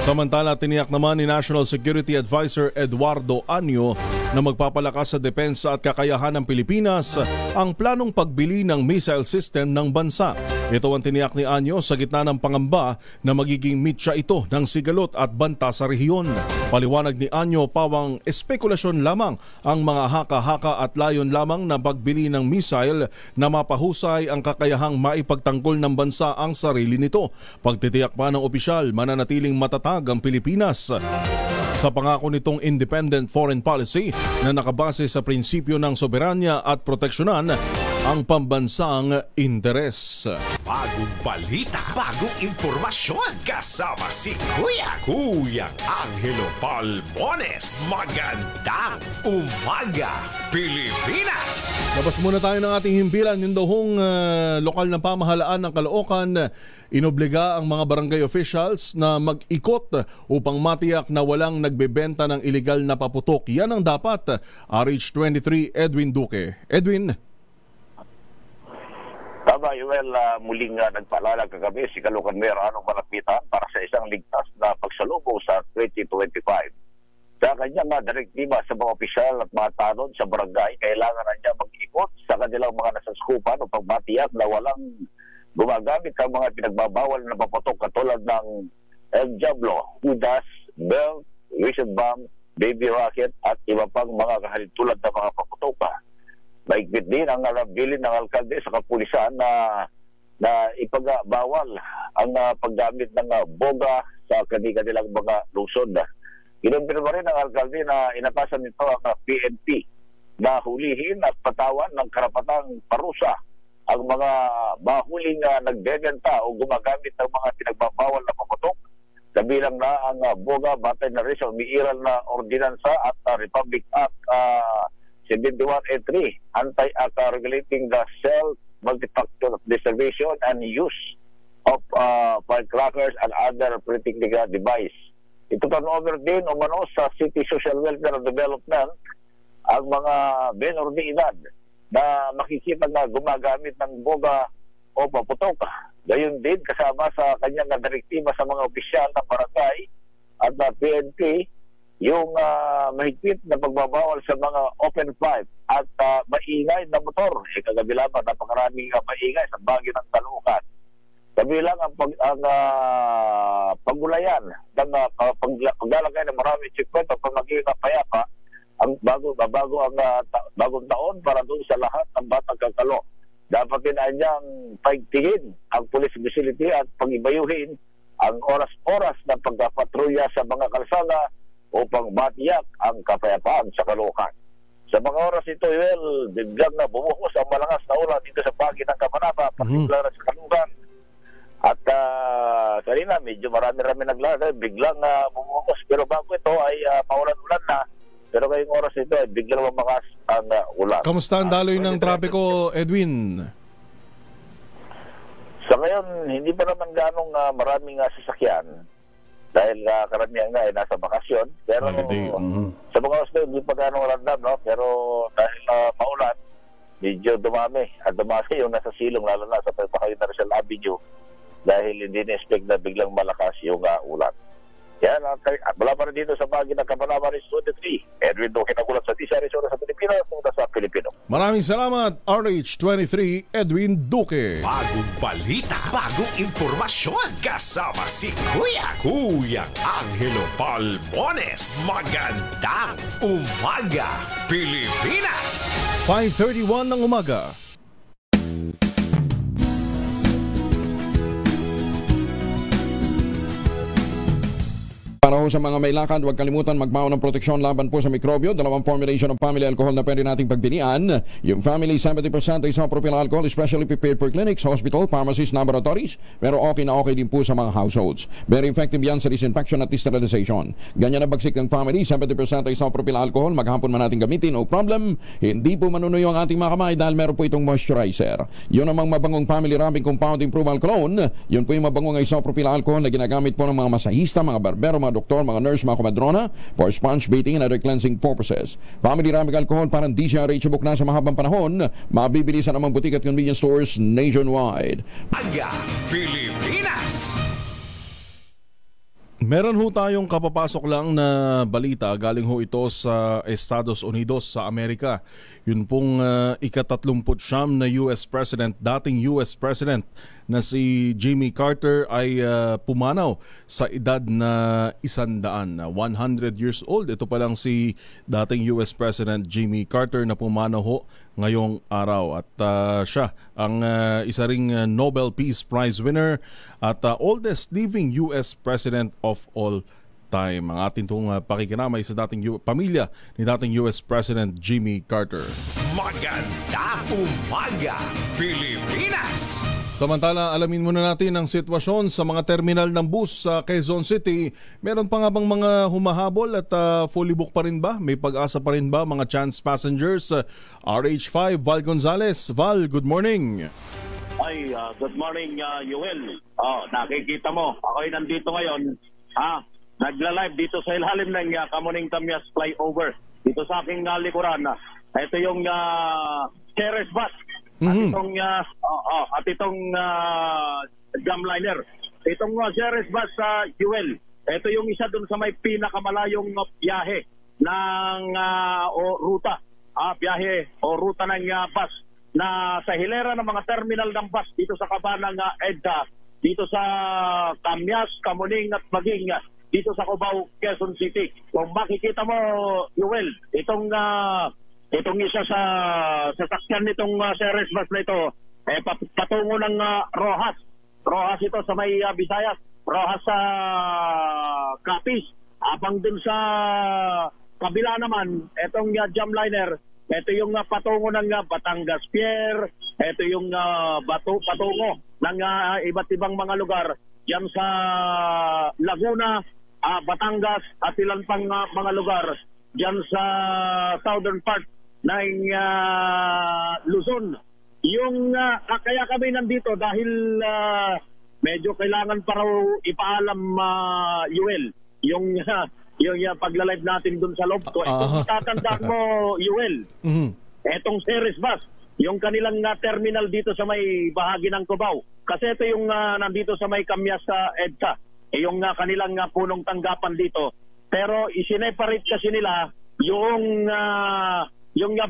Samantala, tiniyak naman ni National Security Advisor Eduardo Anyo na magpapalakas sa depensa at kakayahan ng Pilipinas ang planong pagbili ng missile system ng bansa. Ito ang tiniyak ni Anyo sa gitna ng pangamba na magiging mitya ito ng sigalot at banta sa rehiyon. Paliwanag ni Anyo, pawang espekulasyon lamang ang mga haka-haka at layon lamang na pagbili ng missile na mapahusay ang kakayahang maipagtanggol ng bansa ang sarili nito. Pagtitiyak pa ng opisyal, mananatiling matatag ang Pilipinas sa pangako nitong independent foreign policy na nakabase sa prinsipyo ng soberanya at proteksyonan ang pambansang interes. Bagong balita, bagong impormasyon, kasama si Kuya Angelo Palmones. Magandang umaga, Pilipinas! Labas muna tayo ng ating himpilan. Yung daw lokal na pamahalaan ng Caloocan, inobliga ang mga barangay officials na mag-ikot upang matiyak na walang nagbebenta ng iligal na paputok. Yan ang dapat. RH23 Edwin Duque. Edwin? Tama, Yuel, muling nagpaalala kagabi si Caloocan Mayor Anong Malapitan para sa isang ligtas na pagsalubong sa 2025. Sa kanyang direktiba sa mga opisyal at mga tanod sa barangay, kailangan na niya mag-ikot sa kanilang mga nasaskupan upang matiyak na walang gumagamit ang mga pinagbabawal na paputok katulad ng El Diablo, Judas, Belt, Whistle Bomb, baby rocket at iba pang mga kahalintulad na mga paputuka. Maigpit din ang bilin ng alkalde sa kapulisan na ipagbawal ang paggamit ng boga sa kanilang mga lungsod. Kinumpirma rin ng alkalde na inatasan nito ang PNP na hulihin at patawan ng karapatang parusa ang mga mahuling nagbebenta o gumagamit ng mga pinagbabawal na paputok, kabilang na ang boga batay na rin sa umiiral na ordinansa at Republic Act 71-3, Anti-Act regulating the sale, multi-factor distribution and use of firecrackers and other pyrotechnic device. Ito turnover din umano sa City Social Welfare Development ang mga menor de edad na makikita na gumagamit ng boga o paputok. Gayon din kasama sa kanyang direktiba sa mga opisyal ng barangay at na PNP yung mahigpit na pagbabawal sa mga open pipe at maingay na motor. Kagabi lamang napakaraming maingay sa Baguio ng Caloocan. Kabilang ang paggulayan ng paglalagay ng maraming checkpoint at pamagiging payapa ang bago ang bagong taon para doon sa lahat ng batang kakalo. Dapat din anyang paigtingin ang police facility at pagibayuhin ang oras-oras na pagpapatrolya sa mga kalsada upang matiyak ang kapayapaan sa Caloocan. Sa mga oras ito, biglang na bumuhos ang malakas na ulan dito sa Baguio ng Cabanaba, particular sa Caloocan. At kanina, medyo marami-rami naglalakad, biglang bumuhos. Pero bago ito ay paulan-ulan na. Pero ngayong oras ito ay biglang mamakas ang ulan. Kamusta ang daloy ng trapiko, Edwin? Sa ngayon, hindi pa naman ganong maraming sasakyan dahil karamihan nga ay nasa bakasyon. Pero sa mga oras hindi pa ganong random, no? Pero dahil maulan, medyo dumami. At dumami yung nasa silong, lalo na sa Pagpakayo na Rizal Avenue dahil hindi na-expect na biglang malakas yung ulan. Yan, wala pa rin dito sa Baguio ng Cabanaba Rizal 23. Edwin Duque nagulat sa Tisa Rizal sa Pilipino, punta sa Pilipino. Maraming salamat, RH23 Edwin Duque. Bagong balita, bagong impormasyon, kasama si Kuya Angelo Palmones. Magandang umaga, Pilipinas! 5:31 ng umaga. Para ho sa mga may lakad, huwag kalimutan magbaon ng proteksyon laban po sa mikrobyo. Dalawang formulation ng family alcohol na pwede nating pagbinian. Yung family 70% isopropyl alcohol, especially prepared for clinics, hospital, pharmacies, laboratories. Pero okay na okay din po sa mga households. Very effective yan sa disinfection at sterilization. Ganyan na bagsik ng family 70% isopropyl alcohol. Maghapon man natin gamitin, no problem. Hindi po manunuyo ang ating mga kamay dahil meron po itong moisturizer. Yun namang mabangong family rubbing compound improval cologne. Yun po yung mabangong isopropyl alcohol na ginagamit po ng mga masahista, mga barbero, mga doktor, mga nurse, mga komadrona for sponge bathing and other cleansing purposes. Family rubbing alcohol parang di siya reachable na sa mahabang panahon. Mabibili sa namang butik at convenience stores nationwide. Aga Pilipinas! Meron ho tayong kapapasok lang na balita. Galing ho ito sa Estados Unidos sa Amerika. Yun pong ika-39 na US President, dating US President na si Jimmy Carter ay pumanaw sa edad na 100. 100 years old. Ito pa lang si dating US President Jimmy Carter na pumanaw ho ngayong araw. At siya ang isa ring Nobel Peace Prize winner at oldest living US President of all time. Ang ating itong pakikinamay sa dating pamilya ni dating US President Jimmy Carter. Magandang umaga, Pilipinas! Samantala, alamin muna natin ang sitwasyon sa mga terminal ng bus sa Quezon City. Meron pa nga bang mga humahabol at fully booked pa rin ba? May pag-asa pa rin ba mga chance passengers? RH5, Val Gonzales. Val, good morning. Ay, good morning, Yuel. Nakikita mo, ako'y nandito ngayon. Nagla-live dito sa ilalim ng Kamuning Tamyas flyover. Dito sa aking likuran. Ito yung Ceres bus. At itong Jamliner. Itong Ceres bus sa Yuel. Ito yung isa dun sa may pinakamalayong biyahe ng ruta. Biyahe o ruta ng bus na sa hilera ng mga terminal ng bus dito sa kabanang EDSA, dito sa Tamyas, Kamuning at maging dito sa Cubao, Quezon City. Kung makikita mo, Yuel, itong isa sa sasakyan nitong Ceres bus na ito, patungo ng Rojas. Rojas ito sa may Visayas. Rojas sa Capiz. Habang dun sa kabila naman, itong Jamliner, ito yung patungo ng Batangas Pier, ito yung patungo ng iba't ibang mga lugar yan sa Laguna, Batangas at ilan pang mga lugar yan sa southern part ng Luzon. Yung kaya kami nandito dahil medyo kailangan pa raw ipaalam Yuel yung paglalive natin dun sa loob ko. Kung tatandaan mo, Yuel, etong Ceres bus, yung kanilang terminal dito sa may bahagi ng Cubao. Kasi ito yung nandito sa may Kamyas sa EDSA. Yung kanilang punong tanggapan dito. Pero isineparate kasi nila yung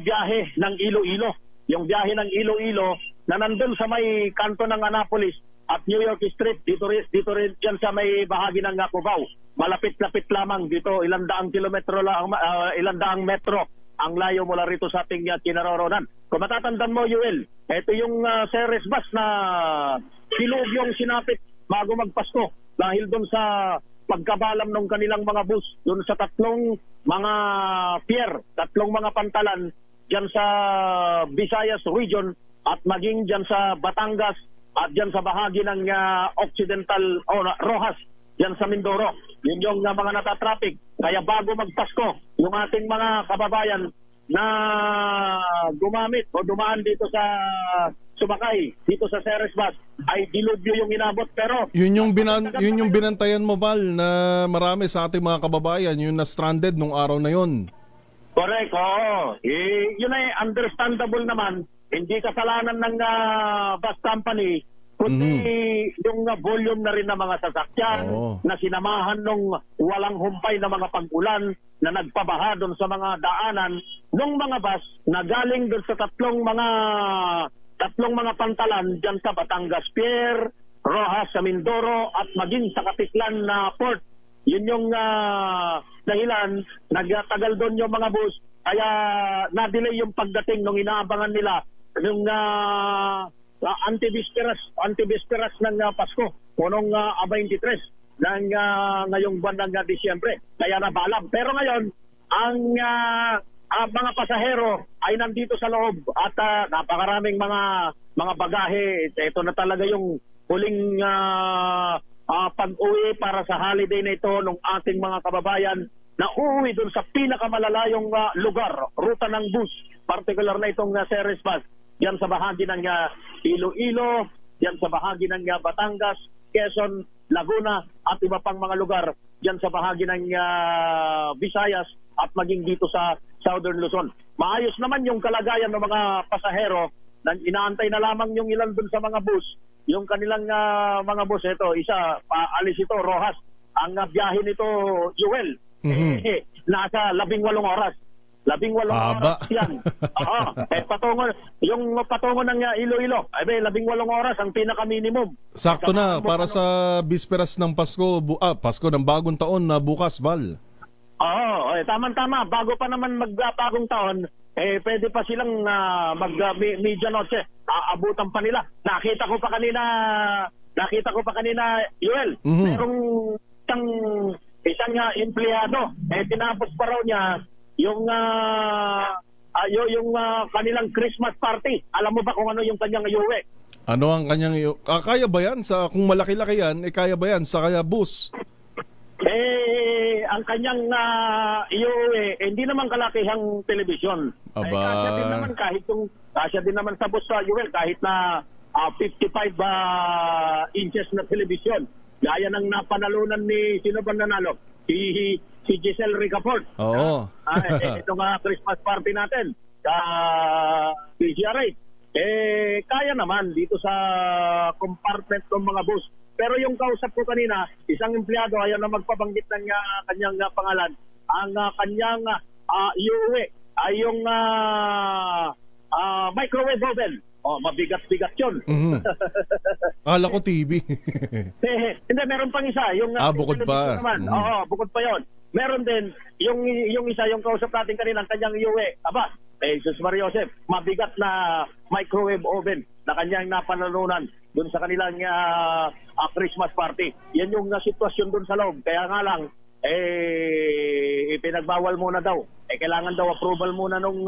biyahe ng Iloilo. Yung biyahe ng Iloilo na nandun sa may kanto ng Annapolis at New York Street, dito rin dyan sa may bahagi ng Cubao. Malapit-lapit lamang dito, ilang daang metro ang layo mula rito sa ating kinaroroonan. Kung matatandaan mo, Yuel, ito yung Ceres bus na silog yung sinapit bago magpasko dahil doon sa pagkabalam ng kanilang mga bus doon sa tatlong mga pier, tatlong mga pantalan dyan sa Visayas region at maging dyan sa Batangas at dyan sa bahagi ng Occidental Rojas, dyan sa Mindoro. Yun yung mga natatraffic. Kaya bago magpasko, yung ating mga kababayan na gumamit o dumaan dito sa sumakay, dito sa Ceres bus, ay dilubyo yung inabot. Pero yun yung binantayan mo, Val, na marami sa ating mga kababayan, yung na-stranded nung araw na yun. Correct, oo. Yun ay understandable naman. Hindi kasalanan ng bus company, kundi yung volume na rin ng mga sasakyan na sinamahan nung walang humpay na mga pag-ulan na nagpabaha doon sa mga daanan nung mga bus na galing doon sa tatlong mga pantalan dyan sa Batangas Pier, Rojas sa Mindoro at maging sa Katiklan na port. Yun yung dahilan, nagtagal doon yung mga bus, kaya na-delay yung pagdating nung inaabangan nila nung anti-bisperas ng Pasko o nung 23 ng ngayong buwan ng Disyembre. Kaya nabalam. Pero ngayon, ang mga pasahero ay nandito sa loob at napakaraming mga bagahe. Ito na talaga yung huling pag-uwi para sa holiday na ito ng ating mga kababayan na uuwi doon sa pinakamalalayong lugar, ruta ng bus, particular na itong Ceres bus. Yan sa bahagi ng Iloilo, yan sa bahagi ng Batangas, Quezon, Laguna at iba pang mga lugar yan sa bahagi ng Visayas at maging dito sa Southern Luzon. Maayos naman yung kalagayan ng mga pasahero na inaantay na lamang yung ilan dun sa mga bus. Yung kanilang mga bus, ito, isa, alis ito, Rojas. Ang biyahe nito, Yuel, nasa 18 oras. 18 oras yan. Yung patungo ng Iloilo, 18 oras ang pinaka-minimum. Sakto na para sa bisperas ng Pasko, Pasko ng bagong taon na bukas, Val. Tama-tama. Bago pa naman magbagong taon, pwede pa silang mag-media noche. Aabutan pa nila. Nakita ko pa kanina, Yuel, merong isang empleyado, tinapos pa raw niya yung kanilang Christmas party. Alam mo ba kung ano yung kanyang iuwi? Ano ang kanyang kaya ba yan? Kung malaki-laki yan, kaya ba yan sa kaya bus? Ang kanyang iuwi, hindi naman kalakihang telebisyon. Kasya din naman kasya din naman sa bus sa Yuel kahit na 55 inches na telebisyon. Gaya ng napanalunan ni sino bang nanalo? Si Giselle Ricafort. Oo. Itong Christmas party natin sa PCRA. Kaya naman dito sa compartment ng mga bus. Pero yung kausap ko kanina, isang empleyado ayaw na magpabanggit ng kanyang pangalan. Ang kanyang iuwi ay yung microwave oven. mabigat-bigat yun. Akala ko TV. Hindi, meron pang isa. Yung, bukod pa. Bukod pa yon. Meron din, yung isa, yung kausap natin kanina, kanyang iuwi. Aba, Jesus Maria Joseph, mabigat na microwave oven na kanyang napanalunan dun sa kanilang Christmas party. Yan yung sitwasyon dun sa loob. Kaya nga lang, ipinagbawal muna daw. Kailangan daw approval muna nung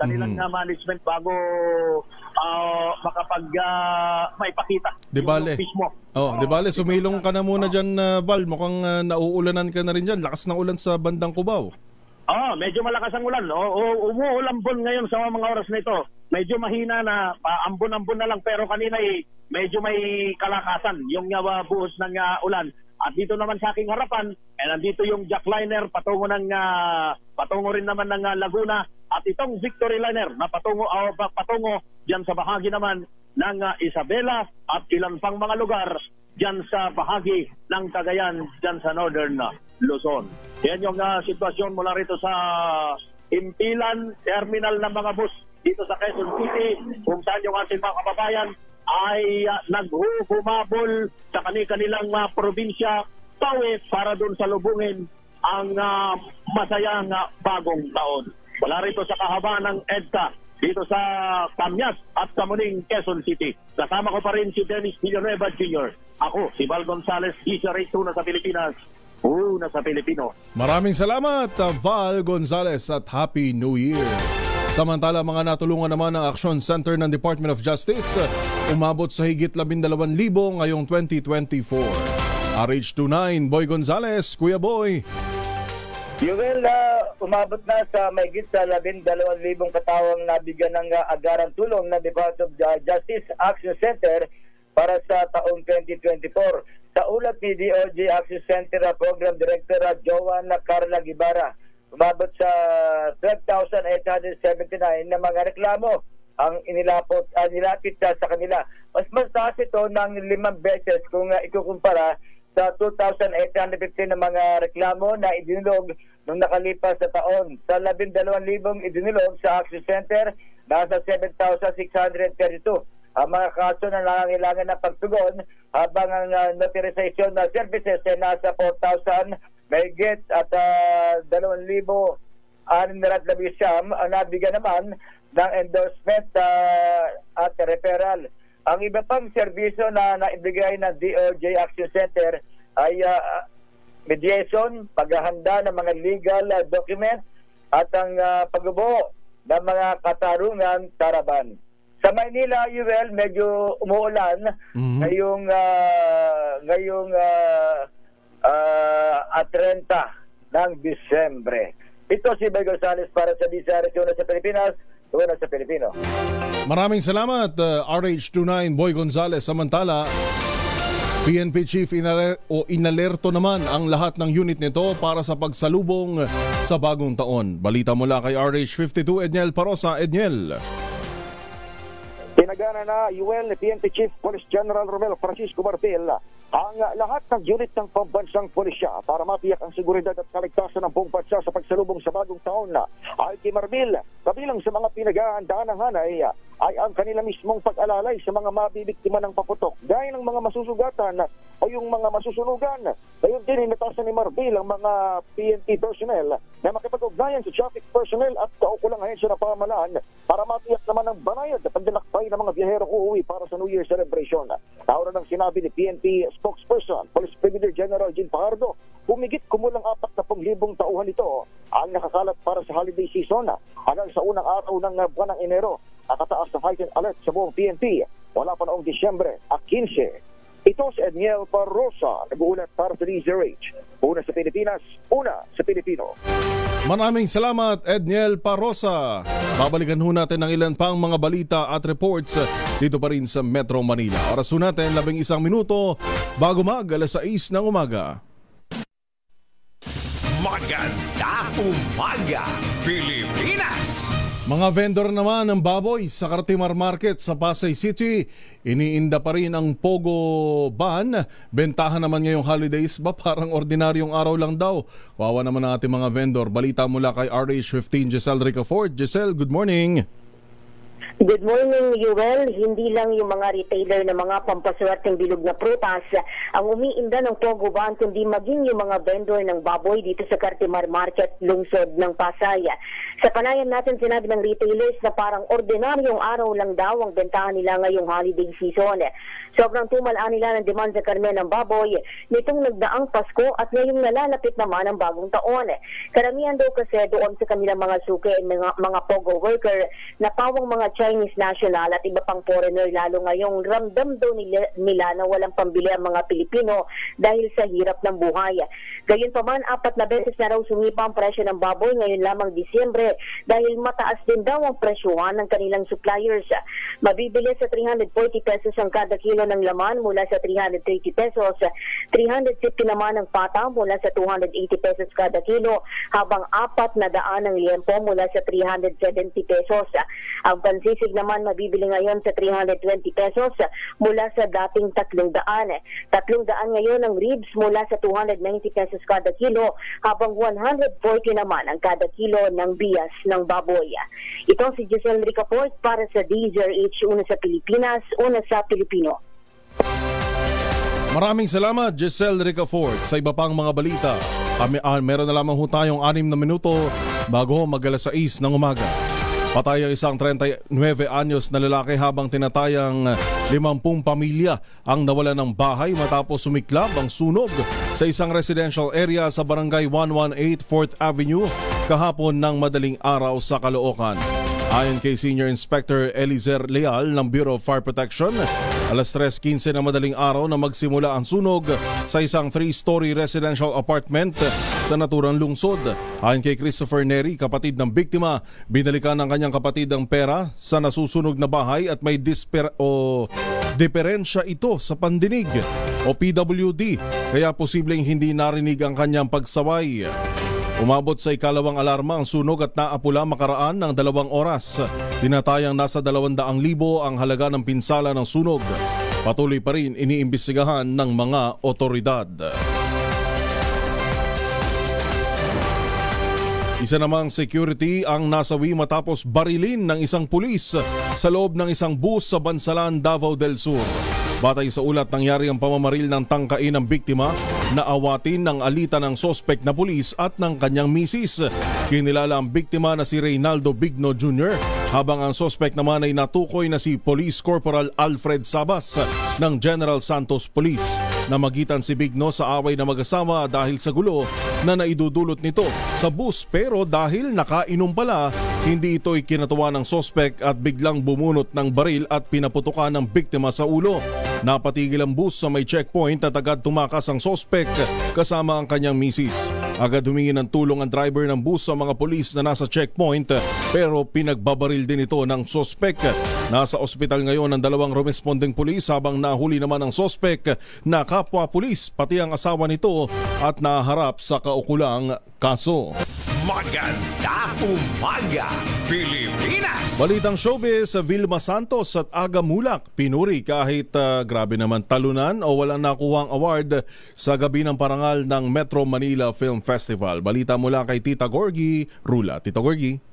kanilang management bago makapag maipakita. Di bale, sumilong ka na muna dyan, Val. Mukhang nauulanan ka na rin dyan. Lakas ng ulan sa bandang Cubao. Medyo malakas ang ulan. Umuulambon ngayon sa mga oras na ito. Medyo mahina na, ambon-ambon na lang. Pero kanina medyo may kalakasan yung buhos ng ulan. At dito naman sa aking harapan, nandito yung jackliner patungo rin naman ng Laguna. At itong Victory Liner na patungo diyan sa bahagi naman ng Isabela at ilang pang mga lugar diyan sa bahagi ng Cagayan, diyan sa Northern Luzon. Yan yung sitwasyon mula rito sa Impilan Terminal ng mga bus dito sa Quezon City, kung saan yung ating mga kababayan ay naghumabol sa kanilang probinsya pauwi para doon sa lubungin ang masayang bagong taon. Wala rito sa kahabaan ng EDSA dito sa Tamias at Kamuning, Quezon City. Kasama ko pa rin si Dennis Villanueva Jr. Ako, si Val Gonzales, DCRH, una sa Pilipinas, una sa Pilipino. Maraming salamat, Val Gonzales, at Happy New Year. Samantala, mga natulungan naman ng Action Center ng Department of Justice, umabot sa higit 12,000 ngayong 2024. RH29, Boy Gonzales, Kuya Boy. Yuel, umabot na sa mahigit sa 12,000 katawang nabigyan ng agarang tulong ng Department of Justice Action Center para sa taong 2024. Sa ulat ni DOJ Action Center Program Director Joan Carla Guevara, umabot sa 12,879 na mga reklamo ang nilapit sa kanila. Mas taas ito ng 5 beses kung ikukumpara sa 2,815 na mga reklamo na idinulog nung nakalipas na taon. Sa 12,000 idinulog sa Action Center, nasa 7,632. Ang mga kaso na nangangailangan ng pagtugon, habang ang notarization na services ay nasa 4,000 mahigit at 2,619 ang nabigyan naman ng endorsement at referral. Ang iba pang serbisyo na naibigay ng DOJ Action Center ay mediation, paghahanda ng mga legal document at ang pagbubuo ng mga katarungan taraban. Sa Maynila, UL, medyo umuulan ngayong 30 ng Disyembre. Ito si Boy Gonzales para sa DCRH, una sa Pilipinas, una sa Pilipino. Maraming salamat, RH29 Boy Gonzales. Samantala, PNP Chief inalerto naman ang lahat ng unit nito para sa pagsalubong sa bagong taon. Balita mula kay RH52 Edniel Parosa. Edniel. Tinagana na UL ni PNP Chief Police General Romel Francisco Martil ang lahat ng unit ng pambansang pulisya para matiyak ang seguridad at kaligtasan ng buong bansa sa pagsalubong sa bagong taon. Alki Marbil, kabilang sa mga pinag-ahandaan ng hanay ay ang kanila mismong pag-alalay sa mga mabibiktima ng paputok gaya ng mga masusugatan o yung mga masusunugan. Ngayon din, inatasan ni Marbil ang mga PNP personnel na makipag-ugnayan sa traffic personnel at kaukulang ahensya ng pamahalaan para matiyak naman ang banayad at pagdalakbay ng mga biyaherong uuwi para sa New Year celebration. Nauna ng sinabi ni PNP spokesperson, Police Brigadier General Jean Fajardo, humigit kumulang 40,000 tauhan ito ang nakakalat para sa holiday season hanggang sa unang araw ng buwan ng Enero. Nakataas na heightened alert sa buong PNP wala pa noong Disyembre 15. Ito si Edniel Parosa, nag-uulat para sa DZRH. Una sa Pilipinas, una sa Pilipino. Maraming salamat, Edniel Parosa. Babalikan ho natin ang ilan pang mga balita at reports dito pa rin sa Metro Manila. Oras ho natin, 11 minuto bago alas 6 ng umaga. Magandang umaga, Pilipinas! Mga vendor naman ng baboy sa Cartimar Market sa Pasay City, iniinda pa rin ang Pogo ban. Bentahan naman ngayong holidays ba parang ordinaryong araw lang daw? Wawa naman ang ating mga vendor. Balita mula kay RH15 Giselle Ricafort. Giselle, good morning. Good morning, Yuel. Hindi lang yung mga retailer na mga pampaswerteng bilog na prutas ang umiinda ng Pogo Ban, kundi maging yung mga vendor ng baboy dito sa Cartimar Market, lungsod ng Pasay. Sa panayan natin, sinabi ng retailers na parang ordinaryong araw lang daw ang bentahan nila ngayong holiday season. Sobrang tumalaan nila ng demand sa karne ng baboy nitong nagdaang Pasko at ngayong nalalapit naman ang bagong taon. Karamihan daw kasi doon sa kanilang mga suke at mga Pogo worker na pawang mga Chinese national at iba pang foreigner, lalo ngayong ramdam daw nila na walang pambili ang mga Pilipino dahil sa hirap ng buhay. Gayunpaman, 4 na beses na raw sumipa ang presyo ng baboy ngayon lamang Disyembre dahil mataas din daw ang presyuhan ng kanilang suppliers. Mabibili sa 340 pesos ang kada kilo ng laman mula sa 330 pesos, 350 naman ang pata mula sa 280 pesos kada kilo, habang 400 ang liempo mula sa 370 pesos. Ang pansisig naman mabibili ngayon sa 320 pesos mula sa dating 300. 300 ngayon ang ribs mula sa 290 pesos kada kilo, habang 140 naman ang kada kilo ng bias ng baboy. Ito si Giselle Ricaport para sa DZRH, una sa Pilipinas, una sa Pilipino. Maraming salamat, Giselle Ricafort. Sa iba pang mga balita, meron na lamang tayong 6 na minuto bago mag-alas 6 ng umaga. Patay ang isang 39 anyos na lalaki habang tinatayang 50 pamilya ang nawala ng bahay matapos sumiklab ang sunog sa isang residential area sa barangay 118 4th Avenue kahapon ng madaling araw sa Caloocan. Ayon kay Senior Inspector Elizer Leal ng Bureau of Fire Protection, alas 3:15 na madaling araw na magsimula ang sunog sa isang 3-story residential apartment sa naturang lungsod. Ayon kay Christopher Neri, kapatid ng biktima, binalikan ng kanyang kapatid ang pera sa nasusunog na bahay at may diferensya ito sa pandinig o PWD, kaya posibleng hindi narinig ang kanyang pagsaway. Umabot sa ikalawang alarma ang sunog at naapula makaraan ng 2 oras. Tinatayang nasa 200,000 ang halaga ng pinsala ng sunog. Patuloy pa rin iniimbestigahan ng mga otoridad. Isa namang security ang nasawi matapos barilin ng isang pulis sa loob ng isang bus sa Bansalan, Davao del Sur. Batay sa ulat, nangyari ang pamamaril ng tangkain ng biktima na awatin ng alita ng sospek na pulis at ng kanyang misis. Kinilala ang biktima na si Reynaldo Bigno Jr. habang ang sospek naman ay natukoy na si Police Corporal Alfred Sabas ng General Santos Police. Namagitan si Bigno sa away na mag-asawa dahil sa gulo na naidudulot nito sa bus, pero dahil nakainom pala, hindi ito ikinatuwa ng sospek at biglang bumunot ng baril at pinaputukan ng biktima sa ulo. Napatigil ang bus sa may checkpoint at agad tumakas ang sospek kasama ang kanyang misis. Agad humingi ng tulong ang driver ng bus sa mga pulis na nasa checkpoint, pero pinagbabaril din ito ng sospek. Nasa ospital ngayon ang 2 responding pulis habang nahuli naman ang sospek na kapwa pulis pati ang asawa nito at naharap sa kaukulang kaso. Maganda umaga, Pilipinas! Balitang showbiz sa Vilma Santos at Aga Mulak. Pinuri kahit grabe naman talunan o walang nakuhang award sa gabi ng parangal ng Metro Manila Film Festival. Balita mula kay Tita Gorgie Rula. Tita Gorgie.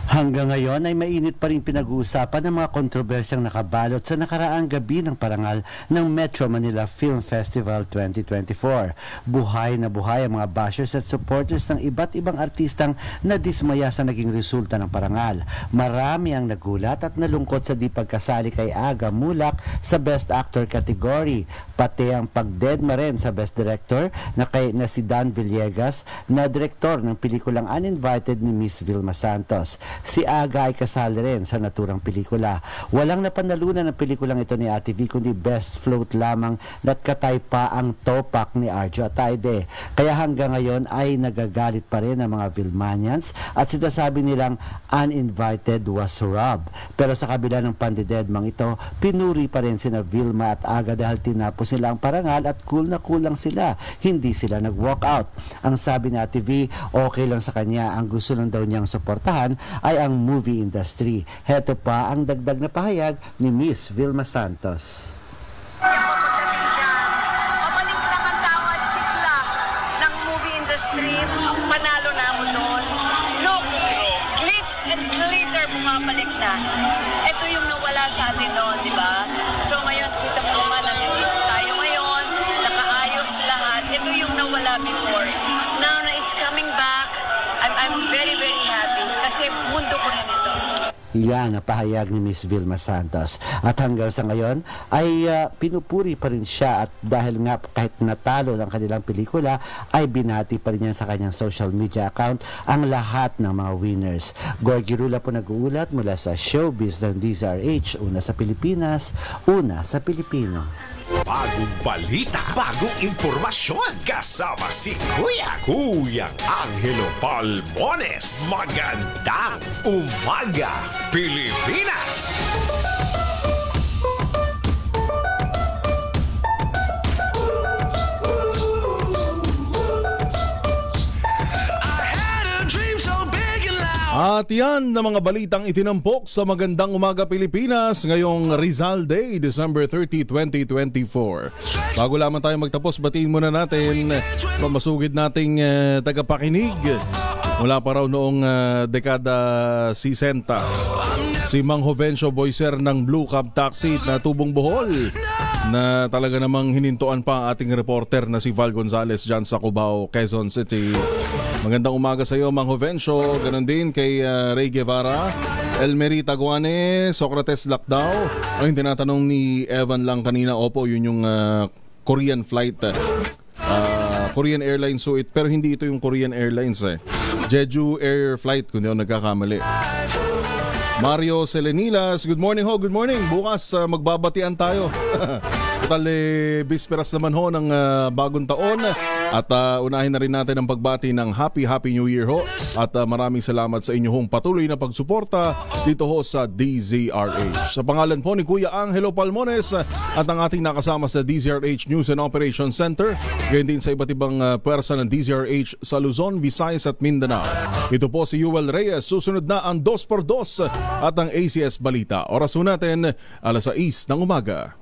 Hanggang ngayon ay mainit pa rin pinag-uusapan ng mga kontrobersyang nakabalot sa nakaraang gabi ng parangal ng Metro Manila Film Festival 2024. Buhay na buhay ang mga bashers at supporters ng iba't ibang artistang nadismaya sa naging resulta ng parangal. Marami ang nagulat at nalungkot sa di pagkasali kay Aga Mulak sa Best Actor category, pati ang pagdedma rin sa Best Director na si Dan Villegas na direktor ng pelikulang Uninvited ni Miss Vilma Santos. Si Aga ay kasali rin sa naturang pelikula. Walang napanalunan ng pelikulang ito ni Ate V kundi Best Float lamang at katay pa ang topak ni Arjo Ataide. Kaya hanggang ngayon ay nagagalit pa rin ang mga Vilmanians at sinasabi nilang Uninvited was robbed. Pero sa kabila ng pandidedmang ito, pinuri pa rin sina Vilma at Aga dahil tinapos nila ang parangal at cool na kulang sila. Hindi sila nag-walk out. Ang sabi ni Ate V, okay lang sa kanya, ang gusto lang daw niyang suportahan ay ang movie industry. Heto pa ang dagdag na pahayag ni Miss Vilma Santos. Mabalik lang ang tawad sigla ng movie industry. Panalo na mo doon. Look, glitz and glitter mga bumabalik na. Ito yung nawala sa atin noon, di ba? So ngayon, kita mo naman, nandito tayo ngayon, nakaayos lahat. Ito yung nawala before. Now na it's coming back, I'm very, very happy. Kasi mundo ko rin ito. Yan ang pahayag ni Miss Vilma Santos. At hanggang sa ngayon ay pinupuri pa rin siya, at dahil nga kahit natalo ang kanilang pelikula ay binati pa rin niya sa kanyang social media account ang lahat ng mga winners. Gorgie Rula po nag-uulat mula sa Showbiz ng DZRH, una sa Pilipinas, una sa Pilipino. Bagong balita, bagong impormasyon, kasama si Kuyang Angelo Palmones. Magandang umaga, Pilipinas! At yan na mga balitang itinampok sa Magandang Umaga Pilipinas ngayong Rizal Day, December 30, 2024. Bago lamang tayo magtapos, batiin muna natin pamasugid nating tagapakinig mula pa raw noong dekada 60. Si Mang Jovencio Boyser ng Blue Cab Taxi na Tubong Bohol, na talaga namang hinintuan pa ang ating reporter na si Val Gonzales dyan sa Cubao, Quezon City. Magandang umaga sa iyo, Mang Jovencio. Ganon din kay Ray Guevara, Elmerita Guane, Socrates Lakdao. Yung tinatanong ni Evan lang kanina, opo, yun yung Korean flight. Korean Airlines, so pero hindi ito yung Korean Airlines Jeju Air Flight, kung di ako nagkakamali. Mario Selenilas, good morning ho, good morning. Bukas magbabatian tayo. Total bisperas naman ho ng bagong taon. At unahin na rin natin ang pagbati ng Happy New Year ho. At maraming salamat sa inyong patuloy na pagsuporta dito ho sa DZRH. Sa pangalan po ni Kuya Angelo Palmones at ang ating nakasama sa DZRH News and Operations Center, gayon din sa iba't ibang pwersa ng DZRH sa Luzon, Visayas at Mindanao. Ito po si Yuel Reyes. Susunod na ang 2x2 at ang ACS Balita. Oras po natin, 6:00 ng umaga.